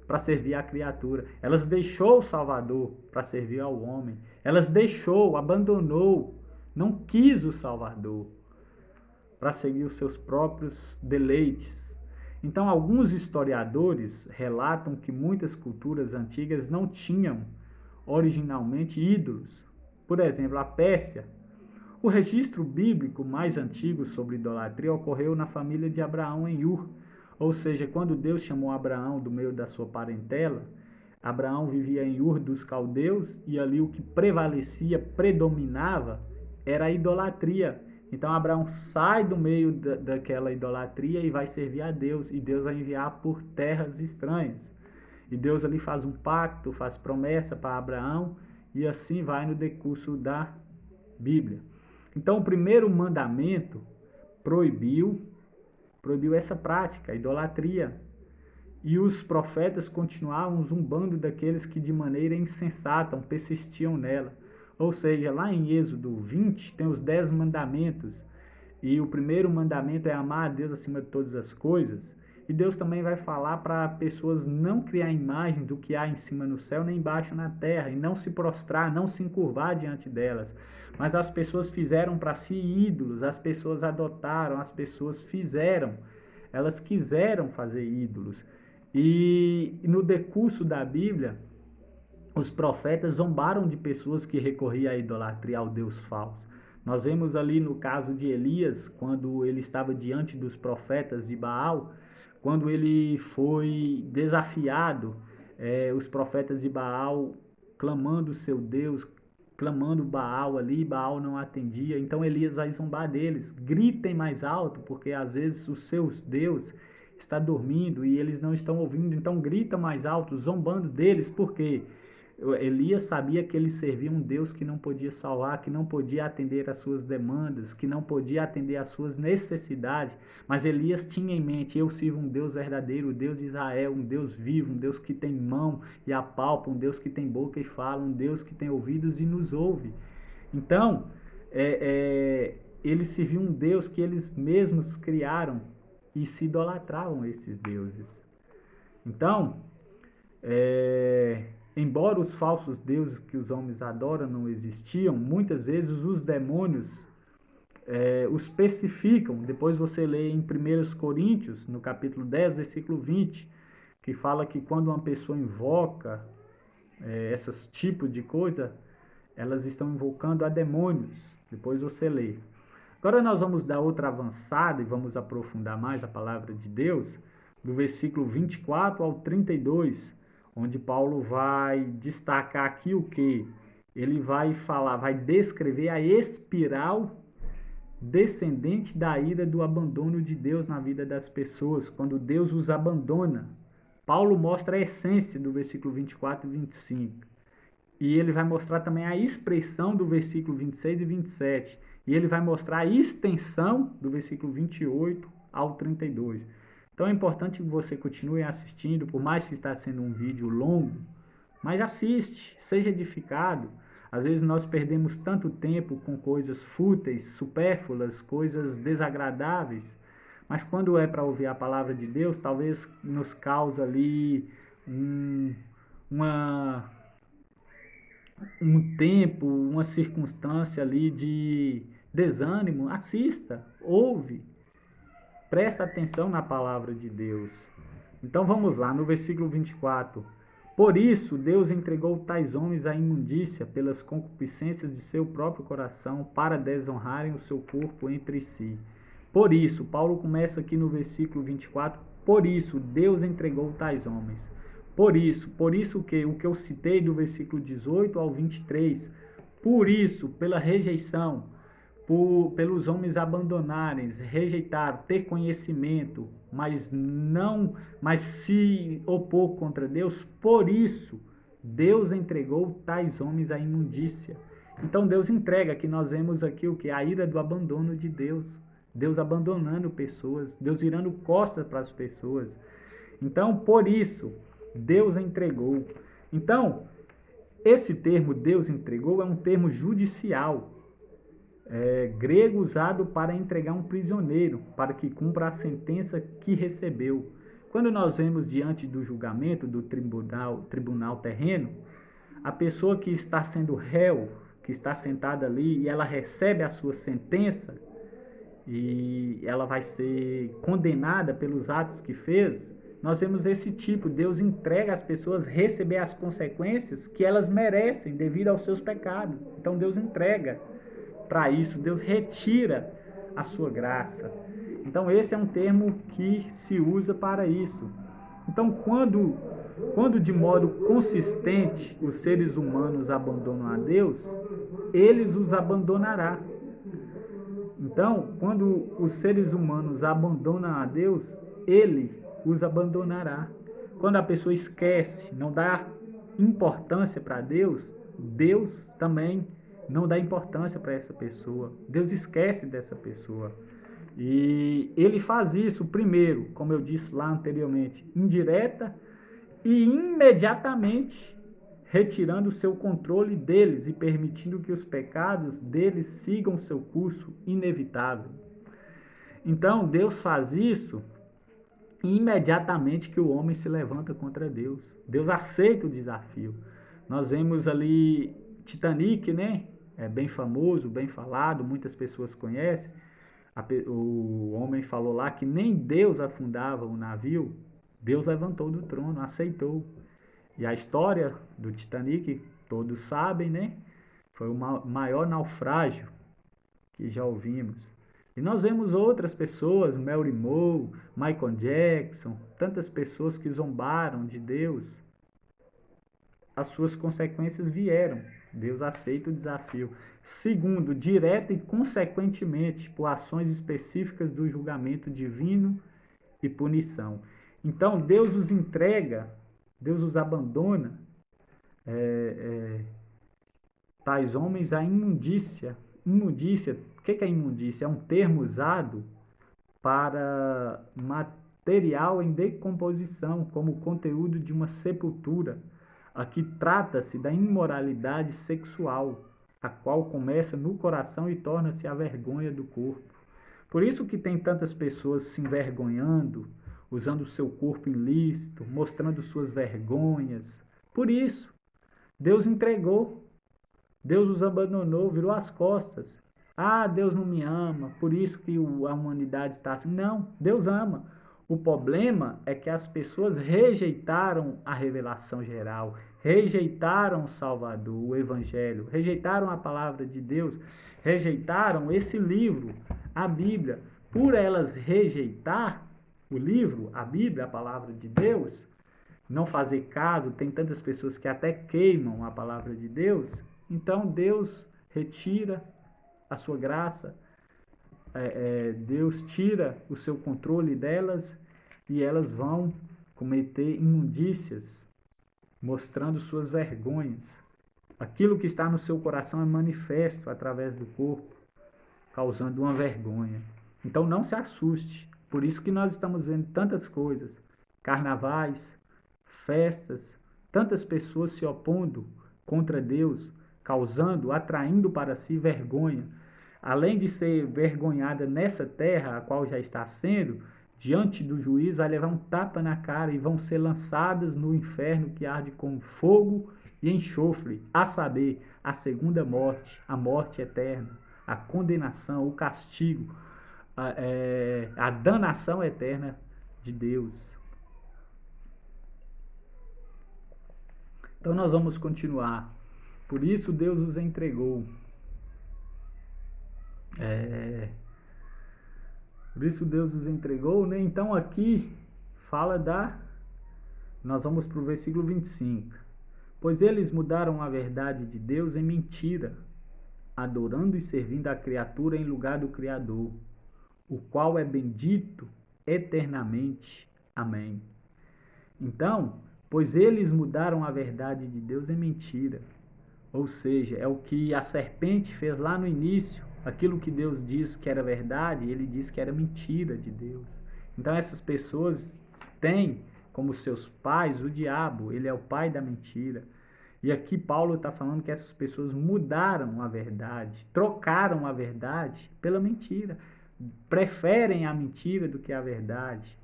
para servir a criatura. Elas deixou o Salvador para servir ao homem. Elas abandonou, não quis o Salvador para seguir os seus próprios deleites. Então, alguns historiadores relatam que muitas culturas antigas não tinham originalmente ídolos. Por exemplo, a Pérsia. O registro bíblico mais antigo sobre idolatria ocorreu na família de Abraão em Ur. Ou seja, quando Deus chamou Abraão do meio da sua parentela, Abraão vivia em Ur dos caldeus e ali o que prevalecia, predominava, era a idolatria. Então Abraão sai do meio daquela idolatria e vai servir a Deus, e Deus vai enviar por terras estranhas. E Deus ali faz um pacto, faz promessa para Abraão, e assim vai no decurso da Bíblia. Então o primeiro mandamento proibiu essa prática, a idolatria. E os profetas continuavam zumbando daqueles que de maneira insensata persistiam nela. Ou seja, lá em Êxodo 20 tem os 10 mandamentos. E o primeiro mandamento é amar a Deus acima de todas as coisas. E Deus também vai falar para pessoas não criar imagem do que há em cima no céu nem embaixo na terra. E não se prostrar, não se encurvar diante delas. Mas as pessoas fizeram para si ídolos, as pessoas adotaram, as pessoas fizeram. Elas quiseram fazer ídolos. E no decurso da Bíblia, os profetas zombaram de pessoas que recorriam à idolatria, ao Deus falso. Nós vemos ali no caso de Elias, quando ele estava diante dos profetas de Baal, quando ele foi desafiado, os profetas de Baal clamando o seu Deus, clamando Baal ali, Baal não atendia. Então Elias vai zombar deles. Gritem mais alto, porque às vezes os seus Deus está dormindo e eles não estão ouvindo. Então grita mais alto, zombando deles, porque Elias sabia que ele servia um Deus que não podia salvar, que não podia atender às suas demandas, que não podia atender às suas necessidades. Mas Elias tinha em mente: eu sirvo um Deus verdadeiro, o Deus de Israel, um Deus vivo, um Deus que tem mão e apalpa, um Deus que tem boca e fala, um Deus que tem ouvidos e nos ouve. Então, eles serviam um Deus que eles mesmos criaram e se idolatravam esses deuses. Então, embora os falsos deuses que os homens adoram não existiam, muitas vezes os demônios os especificam. Depois você lê em 1 Coríntios, no capítulo 10, versículo 20, que fala que quando uma pessoa invoca esses tipos de coisa, elas estão invocando a demônios. Depois você lê. Agora nós vamos dar outra avançada e vamos aprofundar mais a palavra de Deus, do versículo 24 ao 32, onde Paulo vai destacar aqui o quê? ele vai falar, vai descrever a espiral descendente da ira do abandono de Deus na vida das pessoas, quando Deus os abandona. Paulo mostra a essência do versículo 24 e 25. E ele vai mostrar também a expressão do versículo 26 e 27. E ele vai mostrar a extensão do versículo 28 ao 32. Então é importante que você continue assistindo, por mais que está sendo um vídeo longo, mas assiste, seja edificado. Às vezes nós perdemos tanto tempo com coisas fúteis, supérfluas, coisas desagradáveis, mas quando é para ouvir a palavra de Deus, talvez nos cause ali uma um tempo, uma circunstância ali de desânimo. Assista, ouve, presta atenção na palavra de Deus. Então vamos lá, no versículo 24. Por isso Deus entregou tais homens à imundícia pelas concupiscências de seu próprio coração, para desonrarem o seu corpo entre si. Por isso, Paulo começa aqui no versículo 24, por isso Deus entregou tais homens. Por isso que o que eu citei do versículo 18 ao 23, por isso, pela rejeição, pelos homens abandonarem, rejeitar, ter conhecimento, mas se opor contra Deus, por isso Deus entregou tais homens à imundícia. Então Deus entrega, que nós vemos aqui o que? A ira do abandono de Deus. Deus abandonando pessoas, Deus virando costas para as pessoas. Então, por isso, Deus entregou. Então, esse termo Deus entregou é um termo judicial, grego, usado para entregar um prisioneiro, para que cumpra a sentença que recebeu. Quando nós vemos diante do julgamento do tribunal terreno, a pessoa que está sendo réu, que está sentada ali, e ela recebe a sua sentença, e ela vai ser condenada pelos atos que fez, nós vemos esse tipo, Deus entrega às pessoas receber as consequências que elas merecem devido aos seus pecados. Então Deus entrega para isso, Deus retira a sua graça. Então esse é um termo que se usa para isso. Então quando de modo consistente os seres humanos abandonam a Deus, eles os abandonará. Então, quando os seres humanos abandonam a Deus, Ele os abandonará. Quando a pessoa esquece, não dá importância para Deus, Deus também não dá importância para essa pessoa. Deus esquece dessa pessoa. E Ele faz isso primeiro, como eu disse lá anteriormente, indireta e imediatamente retirando o seu controle deles e permitindo que os pecados deles sigam seu curso inevitável. Então, Deus faz isso imediatamente que o homem se levanta contra Deus. Deus aceita o desafio. Nós vemos ali Titanic, né? É bem famoso, bem falado, muitas pessoas conhecem. O homem falou lá que nem Deus afundava o navio. Deus levantou do trono, aceitou. E a história do Titanic, todos sabem, né? Foi o maior naufrágio que já ouvimos. E nós vemos outras pessoas, Marilyn Monroe, Michael Jackson, tantas pessoas que zombaram de Deus. As suas consequências vieram. Deus aceita o desafio. Segundo, direta e consequentemente, por ações específicas do julgamento divino e punição. Então, Deus os entrega, Deus os abandona, tais homens à imundícia. Imundícia, o que é imundícia? É um termo usado para material em decomposição, como conteúdo de uma sepultura. Aqui trata-se da imoralidade sexual, a qual começa no coração e torna-se a vergonha do corpo. Por isso que tem tantas pessoas se envergonhando, usando o seu corpo ilícito, mostrando suas vergonhas. Por isso, Deus entregou, Deus os abandonou, virou as costas. Ah, Deus não me ama, por isso que a humanidade está assim. Não, Deus ama. O problema é que as pessoas rejeitaram a revelação geral, rejeitaram o Salvador, o Evangelho, rejeitaram a palavra de Deus, rejeitaram esse livro, a Bíblia. Por elas rejeitar o livro, a Bíblia, a palavra de Deus, não fazer caso, tem tantas pessoas que até queimam a palavra de Deus, Então Deus retira a sua graça, Deus tira o seu controle delas e elas vão cometer imundícias, mostrando suas vergonhas. Aquilo que está no seu coração é manifesto através do corpo, causando uma vergonha. Então não se assuste. Por isso que nós estamos vendo tantas coisas, carnavais, festas, tantas pessoas se opondo contra Deus, causando, atraindo para si vergonha. Além de ser vergonhada nessa terra, a qual já está sendo, diante do juiz vai levar um tapa na cara e vão ser lançadas no inferno que arde com fogo e enxofre, a saber, a segunda morte, a morte eterna, a condenação, o castigo, a danação eterna de Deus. Então nós vamos continuar. Por isso Deus os entregou. Por isso Deus os entregou, né? Então aqui fala nós vamos para o versículo 25. Pois eles mudaram a verdade de Deus em mentira, adorando e servindo a criatura em lugar do Criador, o qual é bendito eternamente. Amém. Então, pois eles mudaram a verdade de Deus em mentira. Ou seja, é o que a serpente fez lá no início. Aquilo que Deus diz que era verdade, ele diz que era mentira de Deus. Então essas pessoas têm como seus pais o diabo, ele é o pai da mentira. E aqui Paulo está falando que essas pessoas mudaram a verdade, trocaram a verdade pela mentira. Preferem a mentira do que a verdade.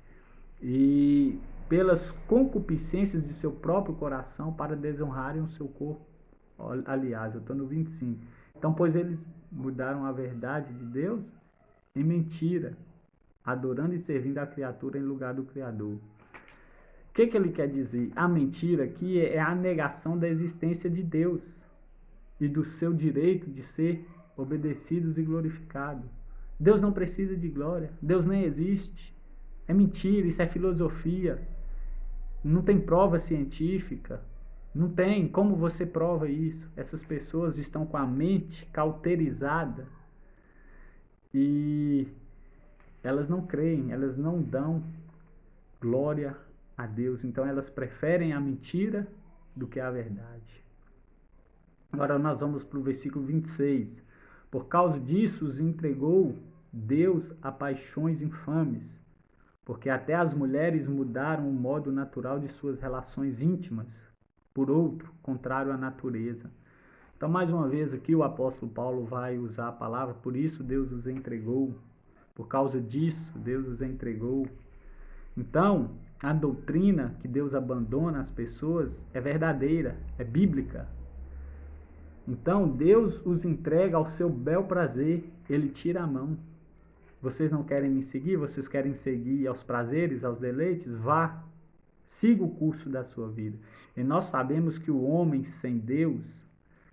E pelas concupiscências de seu próprio coração para desonrarem o seu corpo. Aliás, eu estou no 25. Então, pois eles mudaram a verdade de Deus em mentira, adorando e servindo a criatura em lugar do Criador. O que ele quer dizer? A mentira aqui é a negação da existência de Deus e do seu direito de ser obedecidos e glorificados. Deus não precisa de glória, Deus nem existe. É mentira, isso é filosofia. Não tem prova científica. Não tem como você prova isso. Essas pessoas estão com a mente cauterizada e elas não creem, elas não dão glória a Deus. Então elas preferem a mentira do que a verdade. Agora nós vamos para o versículo 26. Por causa disso os entregou Deus a paixões infames, porque até as mulheres mudaram o modo natural de suas relações íntimas por outro, contrário à natureza. Então, mais uma vez aqui o apóstolo Paulo vai usar a palavra, por isso Deus os entregou, por causa disso Deus os entregou. Então, a doutrina que Deus abandona as pessoas é verdadeira, é bíblica. Então, Deus os entrega ao seu bel prazer, ele tira a mão. Vocês não querem me seguir? Vocês querem seguir aos prazeres, aos deleites? Vá, siga o curso da sua vida. E nós sabemos que o homem sem Deus,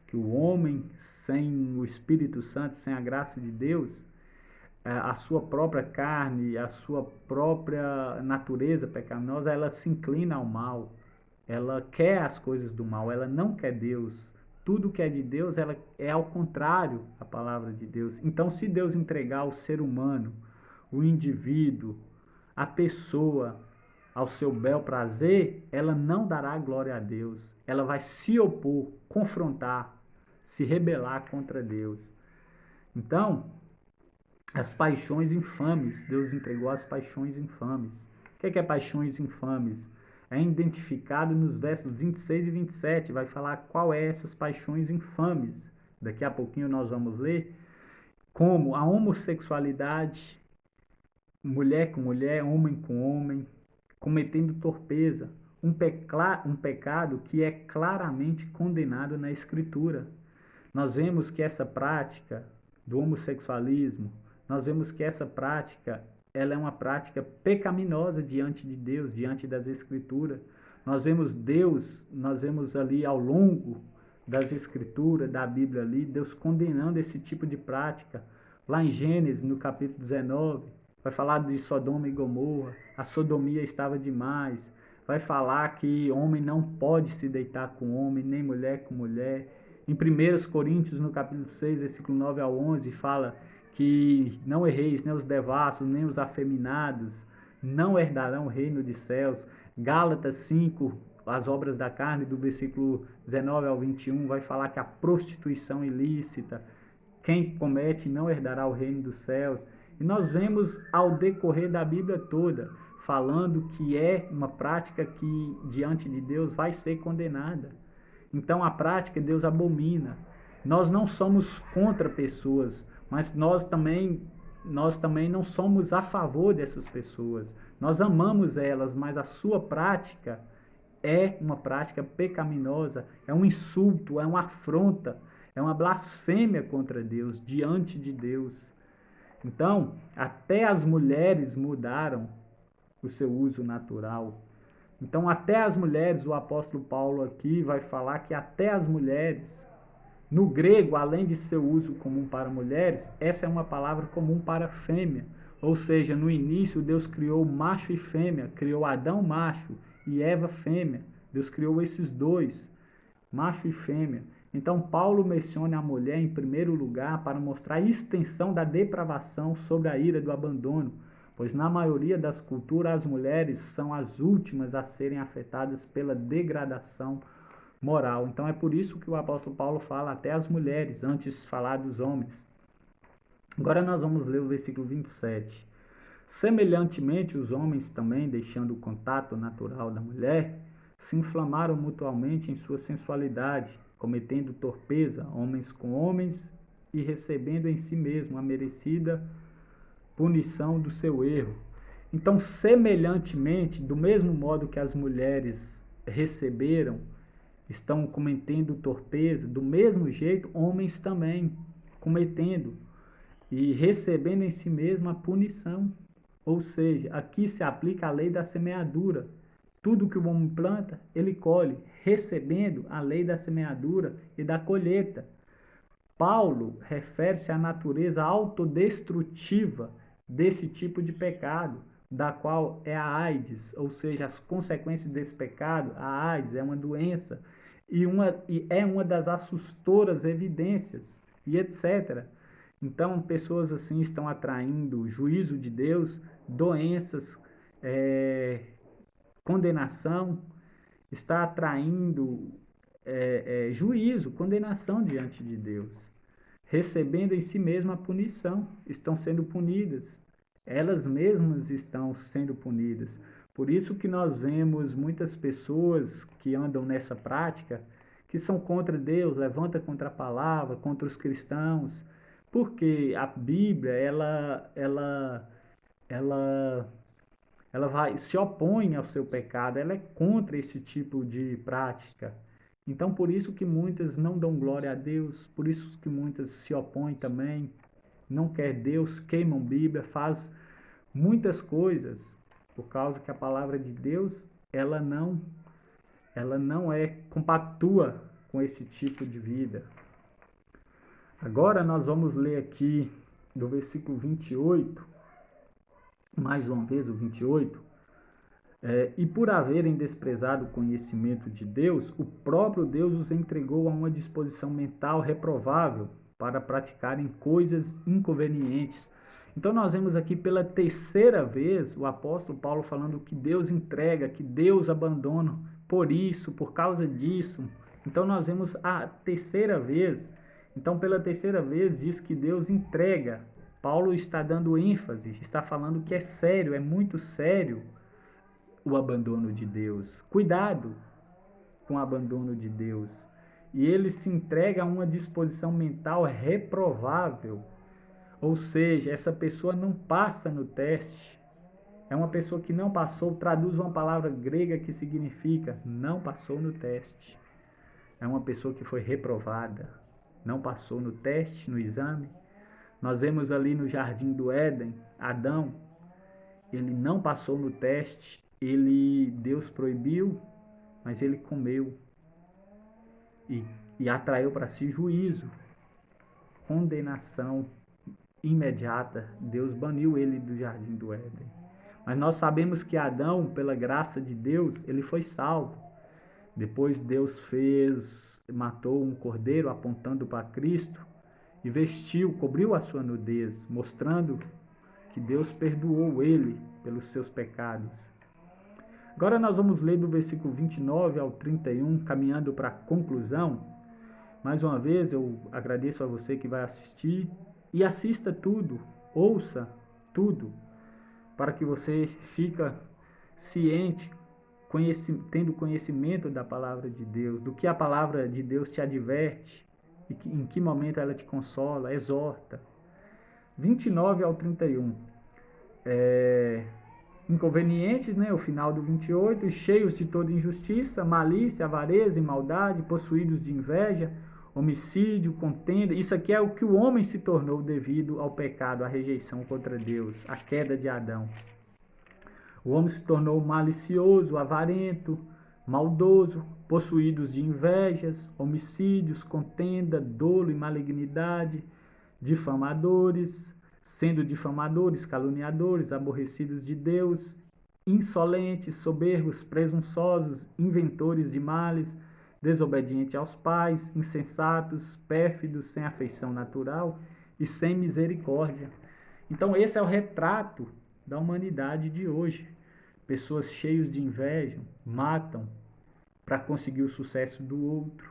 que o homem sem o Espírito Santo, sem a graça de Deus, a sua própria carne, a sua própria natureza pecaminosa, ela se inclina ao mal. Ela quer as coisas do mal, ela não quer Deus. Tudo que é de Deus, ela é ao contrário da palavra de Deus. Então, se Deus entregar o ser humano, o indivíduo, a pessoa, ao seu bel prazer, ela não dará glória a Deus. Ela vai se opor, confrontar, se rebelar contra Deus. Então, as paixões infames, Deus entregou as paixões infames. O que é paixões infames? É identificado nos versos 26 e 27, vai falar qual é essas paixões infames. Daqui a pouquinho nós vamos ler como a homossexualidade, mulher com mulher, homem com homem, cometendo torpeza, um pecado que é claramente condenado na Escritura. Nós vemos que essa prática do homossexualismo, nós vemos que essa prática, ela é uma prática pecaminosa diante de Deus, diante das Escrituras. Nós vemos ali ao longo das Escrituras, da Bíblia ali, Deus condenando esse tipo de prática. Lá em Gênesis, no capítulo 19, vai falar de Sodoma e Gomorra, a sodomia estava demais. Vai falar que homem não pode se deitar com homem, nem mulher com mulher. Em 1 Coríntios, no capítulo 6, versículo 9 ao 11, fala que não erreis, nem os devassos, nem os afeminados, não herdarão o reino de céus. Gálatas 5, as obras da carne, do versículo 19 ao 21, vai falar que a prostituição ilícita, quem comete não herdará o reino dos céus. E nós vemos ao decorrer da Bíblia toda, falando que é uma prática que diante de Deus vai ser condenada. Então a prática Deus abomina. Nós não somos contra pessoas, mas nós também não somos a favor dessas pessoas. Nós amamos elas, mas a sua prática é uma prática pecaminosa, é um insulto, é uma afronta, é uma blasfêmia contra Deus, diante de Deus. Então, até as mulheres mudaram o seu uso natural. Então, até as mulheres, o apóstolo Paulo aqui vai falar que até as mulheres, no grego, além de seu uso comum para mulheres, essa é uma palavra comum para fêmea. Ou seja, no início Deus criou macho e fêmea, criou Adão macho e Eva fêmea. Deus criou esses dois, macho e fêmea. Então, Paulo menciona a mulher em primeiro lugar para mostrar a extensão da depravação sobre a ira do abandono, pois na maioria das culturas as mulheres são as últimas a serem afetadas pela degradação moral. Então é por isso que o apóstolo Paulo fala até as mulheres, antes de falar dos homens. Agora nós vamos ler o versículo 27. Semelhantemente, os homens também, deixando o contato natural da mulher, se inflamaram mutuamente em sua sensualidade, cometendo torpeza, homens com homens, e recebendo em si mesmo a merecida punição do seu erro. Então, semelhantemente, do mesmo modo que as mulheres receberam, estão cometendo torpeza, do mesmo jeito, homens também cometendo e recebendo em si mesmo a punição. Ou seja, aqui se aplica a lei da semeadura. Tudo que o homem planta, ele colhe, recebendo a lei da semeadura e da colheita. Paulo refere-se à natureza autodestrutiva desse tipo de pecado, da qual é a AIDS, ou seja, as consequências desse pecado. A AIDS é uma doença e é uma das assustoras evidências, e etc. Então, pessoas assim estão atraindo o juízo de Deus, doenças, condenação, está atraindo juízo, condenação diante de Deus, recebendo em si mesma a punição, estão sendo punidas, elas mesmas estão sendo punidas. Por isso que nós vemos muitas pessoas que andam nessa prática, que são contra Deus, levanta contra a palavra, contra os cristãos, porque a Bíblia, ela se opõe ao seu pecado, ela é contra esse tipo de prática. Então, por isso que muitas não dão glória a Deus, por isso que muitas se opõem também, não quer Deus, queimam Bíblia, faz muitas coisas, por causa que a palavra de Deus, ela não compactua com esse tipo de vida. Agora nós vamos ler aqui do versículo 28, mais uma vez o 28, e por haverem desprezado o conhecimento de Deus, o próprio Deus os entregou a uma disposição mental reprovável para praticarem coisas inconvenientes. Então nós vemos aqui pela terceira vez o apóstolo Paulo falando que Deus entrega, que Deus abandona por isso, por causa disso. Então nós vemos a terceira vez. Então pela terceira vez diz que Deus entrega. Paulo está dando ênfase, está falando que é sério, é muito sério o abandono de Deus. Cuidado com o abandono de Deus. E ele se entrega a uma disposição mental reprovável. Ou seja, essa pessoa não passa no teste. É uma pessoa que não passou, traduz uma palavra grega que significa não passou no teste. É uma pessoa que foi reprovada, não passou no teste, no exame. Nós vemos ali no jardim do Éden, Adão, ele não passou no teste, Deus proibiu, mas ele comeu e atraiu para si juízo, condenação imediata. Deus baniu ele do jardim do Éden. Mas nós sabemos que Adão, pela graça de Deus, ele foi salvo. Depois Deus matou um cordeiro apontando para Cristo e cobriu a sua nudez, mostrando que Deus perdoou ele pelos seus pecados. Agora nós vamos ler do versículo 29 ao 31, caminhando para a conclusão. Mais uma vez eu agradeço a você que vai assistir e assista tudo, ouça tudo, para que você fique ciente, tendo conhecimento da palavra de Deus, do que a palavra de Deus te adverte, e em que momento ela te consola, exorta. 29 ao 31. Inconvenientes, né, o final do 28, cheios de toda injustiça, malícia, avareza e maldade, possuídos de inveja, homicídio, contenda. Isso aqui é o que o homem se tornou devido ao pecado, à rejeição contra Deus, à queda de Adão. O homem se tornou malicioso, avarento, maldoso, possuídos de invejas, homicídios, contenda, dolo e malignidade, difamadores, sendo difamadores, caluniadores, aborrecidos de Deus, insolentes, soberbos, presunçosos, inventores de males, desobedientes aos pais, insensatos, pérfidos, sem afeição natural e sem misericórdia. Então esse é o retrato da humanidade de hoje. Pessoas cheias de inveja, matam para conseguir o sucesso do outro.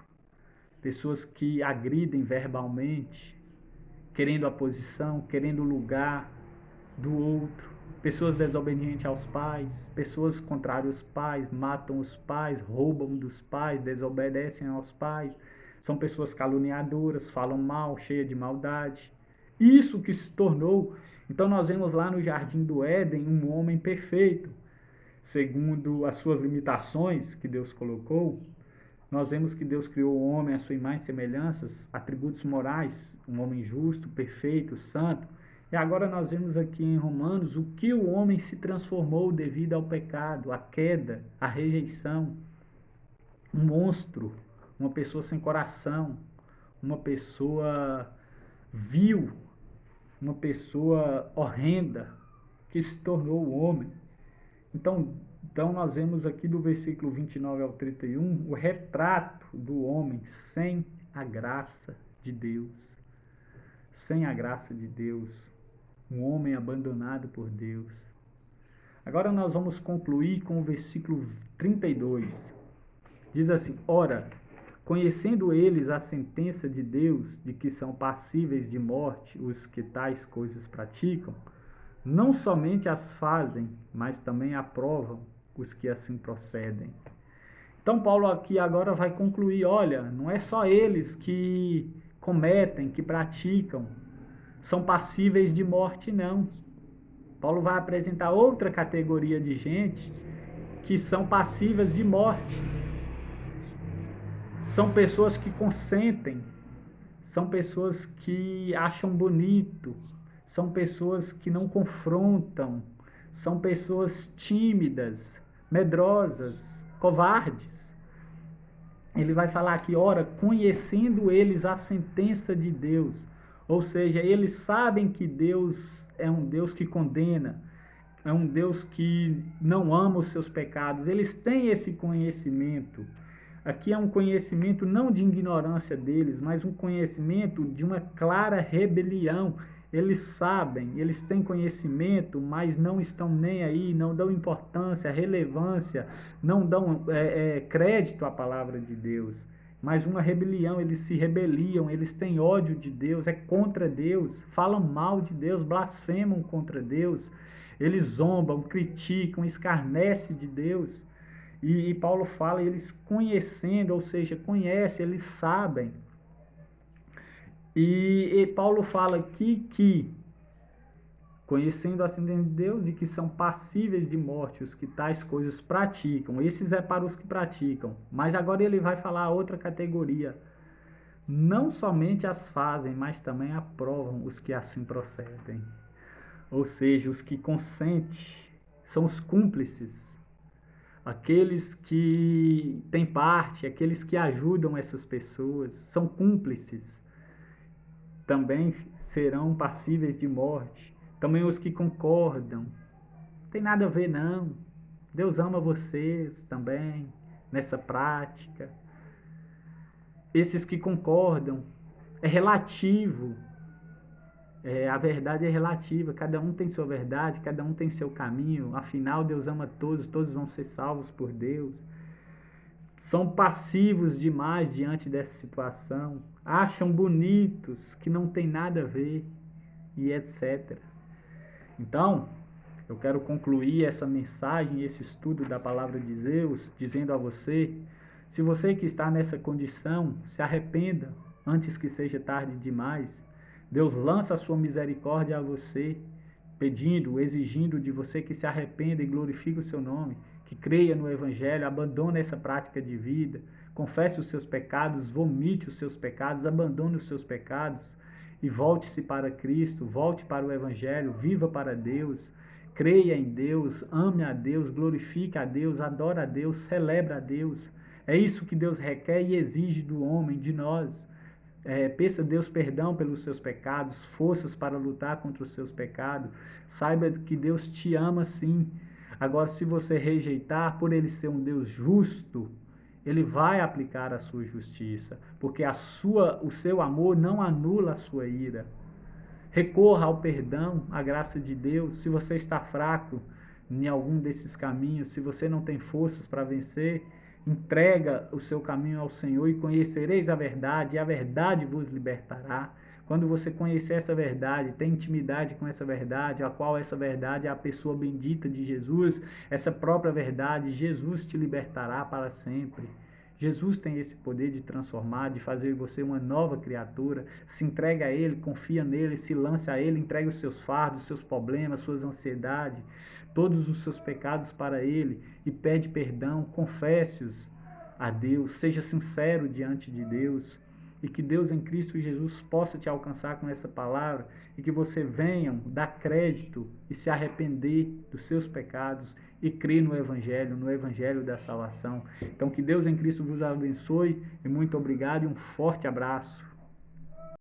Pessoas que agridem verbalmente, querendo a posição, querendo o lugar do outro. Pessoas desobedientes aos pais, pessoas contrárias aos pais, matam os pais, roubam dos pais, desobedecem aos pais. São pessoas caluniadoras, falam mal, cheias de maldade. Isso que se tornou. Então nós vemos lá no Jardim do Éden um homem perfeito, segundo as suas limitações que Deus colocou. Nós vemos que Deus criou o homem à sua imagem e semelhanças, atributos morais, um homem justo, perfeito, santo. E agora nós vemos aqui em Romanos o que o homem se transformou devido ao pecado, à queda, à rejeição. Um monstro, uma pessoa sem coração, uma pessoa vil, uma pessoa horrenda que se tornou o homem. Então nós vemos aqui do versículo 29 ao 31 o retrato do homem sem a graça de Deus. Sem a graça de Deus. Um homem abandonado por Deus. Agora nós vamos concluir com o versículo 32. Diz assim: ora, conhecendo eles a sentença de Deus, de que são passíveis de morte os que tais coisas praticam, não somente as fazem, mas também aprovam os que assim procedem. Então Paulo aqui agora vai concluir, olha, não é só eles que cometem, que praticam, são passíveis de morte, não. Paulo vai apresentar outra categoria de gente que são passíveis de morte. São pessoas que consentem, são pessoas que acham bonito, são pessoas que não confrontam, são pessoas tímidas, medrosas, covardes. Ele vai falar aqui, ora, conhecendo eles a sentença de Deus, ou seja, eles sabem que Deus é um Deus que condena, é um Deus que não ama os seus pecados, eles têm esse conhecimento. Aqui é um conhecimento não de ignorância deles, mas um conhecimento de uma clara rebelião. Eles sabem, eles têm conhecimento, mas não estão nem aí, não dão importância, relevância, não dão crédito à palavra de Deus. Mas uma rebelião, eles se rebeliam, eles têm ódio de Deus, é contra Deus, falam mal de Deus, blasfemam contra Deus, eles zombam, criticam, escarnecem de Deus. E Paulo fala, eles conhecendo, ou seja, conhecem, eles sabem. E Paulo fala aqui que, conhecendo a sentença de Deus, de que são passíveis de morte os que tais coisas praticam. Esses é para os que praticam. Mas agora ele vai falar outra categoria. Não somente as fazem, mas também aprovam os que assim procedem. Ou seja, os que consentem, são os cúmplices. Aqueles que têm parte, aqueles que ajudam essas pessoas, são cúmplices. Também serão passíveis de morte. Também os que concordam. Não tem nada a ver, não. Deus ama vocês também. nessa prática. Esses que concordam, é relativo. A verdade é relativa, cada um tem sua verdade, cada um tem seu caminho, afinal Deus ama todos, todos vão ser salvos por Deus. São passivos demais diante dessa situação, acham bonitos, que não tem nada a ver, e etc. Então, eu quero concluir essa mensagem, esse estudo da palavra de Deus, dizendo a você, se você que está nessa condição, se arrependa antes que seja tarde demais. Deus lança a sua misericórdia a você, pedindo, exigindo de você que se arrependa e glorifique o seu nome, que creia no Evangelho, abandone essa prática de vida, confesse os seus pecados, vomite os seus pecados, abandone os seus pecados e volte-se para Cristo, volte para o Evangelho, viva para Deus, creia em Deus, ame a Deus, glorifique a Deus, adora a Deus, celebra a Deus. É isso que Deus requer e exige do homem, de nós. Peça a Deus perdão pelos seus pecados, forças para lutar contra os seus pecados. Saiba que Deus te ama sim. Agora, se você rejeitar, por Ele ser um Deus justo, Ele vai aplicar a sua justiça, porque o seu amor não anula a sua ira. Recorra ao perdão, à graça de Deus. Se você está fraco em algum desses caminhos, se você não tem forças para vencer, entrega o seu caminho ao Senhor e conhecereis a verdade, e a verdade vos libertará. Quando você conhecer essa verdade, tem intimidade com essa verdade, a qual essa verdade é a pessoa bendita de Jesus, essa própria verdade, Jesus te libertará para sempre. Jesus tem esse poder de transformar, de fazer você uma nova criatura. Se entrega a Ele, confia nele, se lance a Ele, entrega os seus fardos, seus problemas, suas ansiedades, todos os seus pecados para Ele e pede perdão, confesse-os a Deus, seja sincero diante de Deus e que Deus em Cristo Jesus possa te alcançar com essa palavra e que você venha dar crédito e se arrepender dos seus pecados e crer no Evangelho da salvação. Então que Deus em Cristo vos abençoe e muito obrigado e um forte abraço.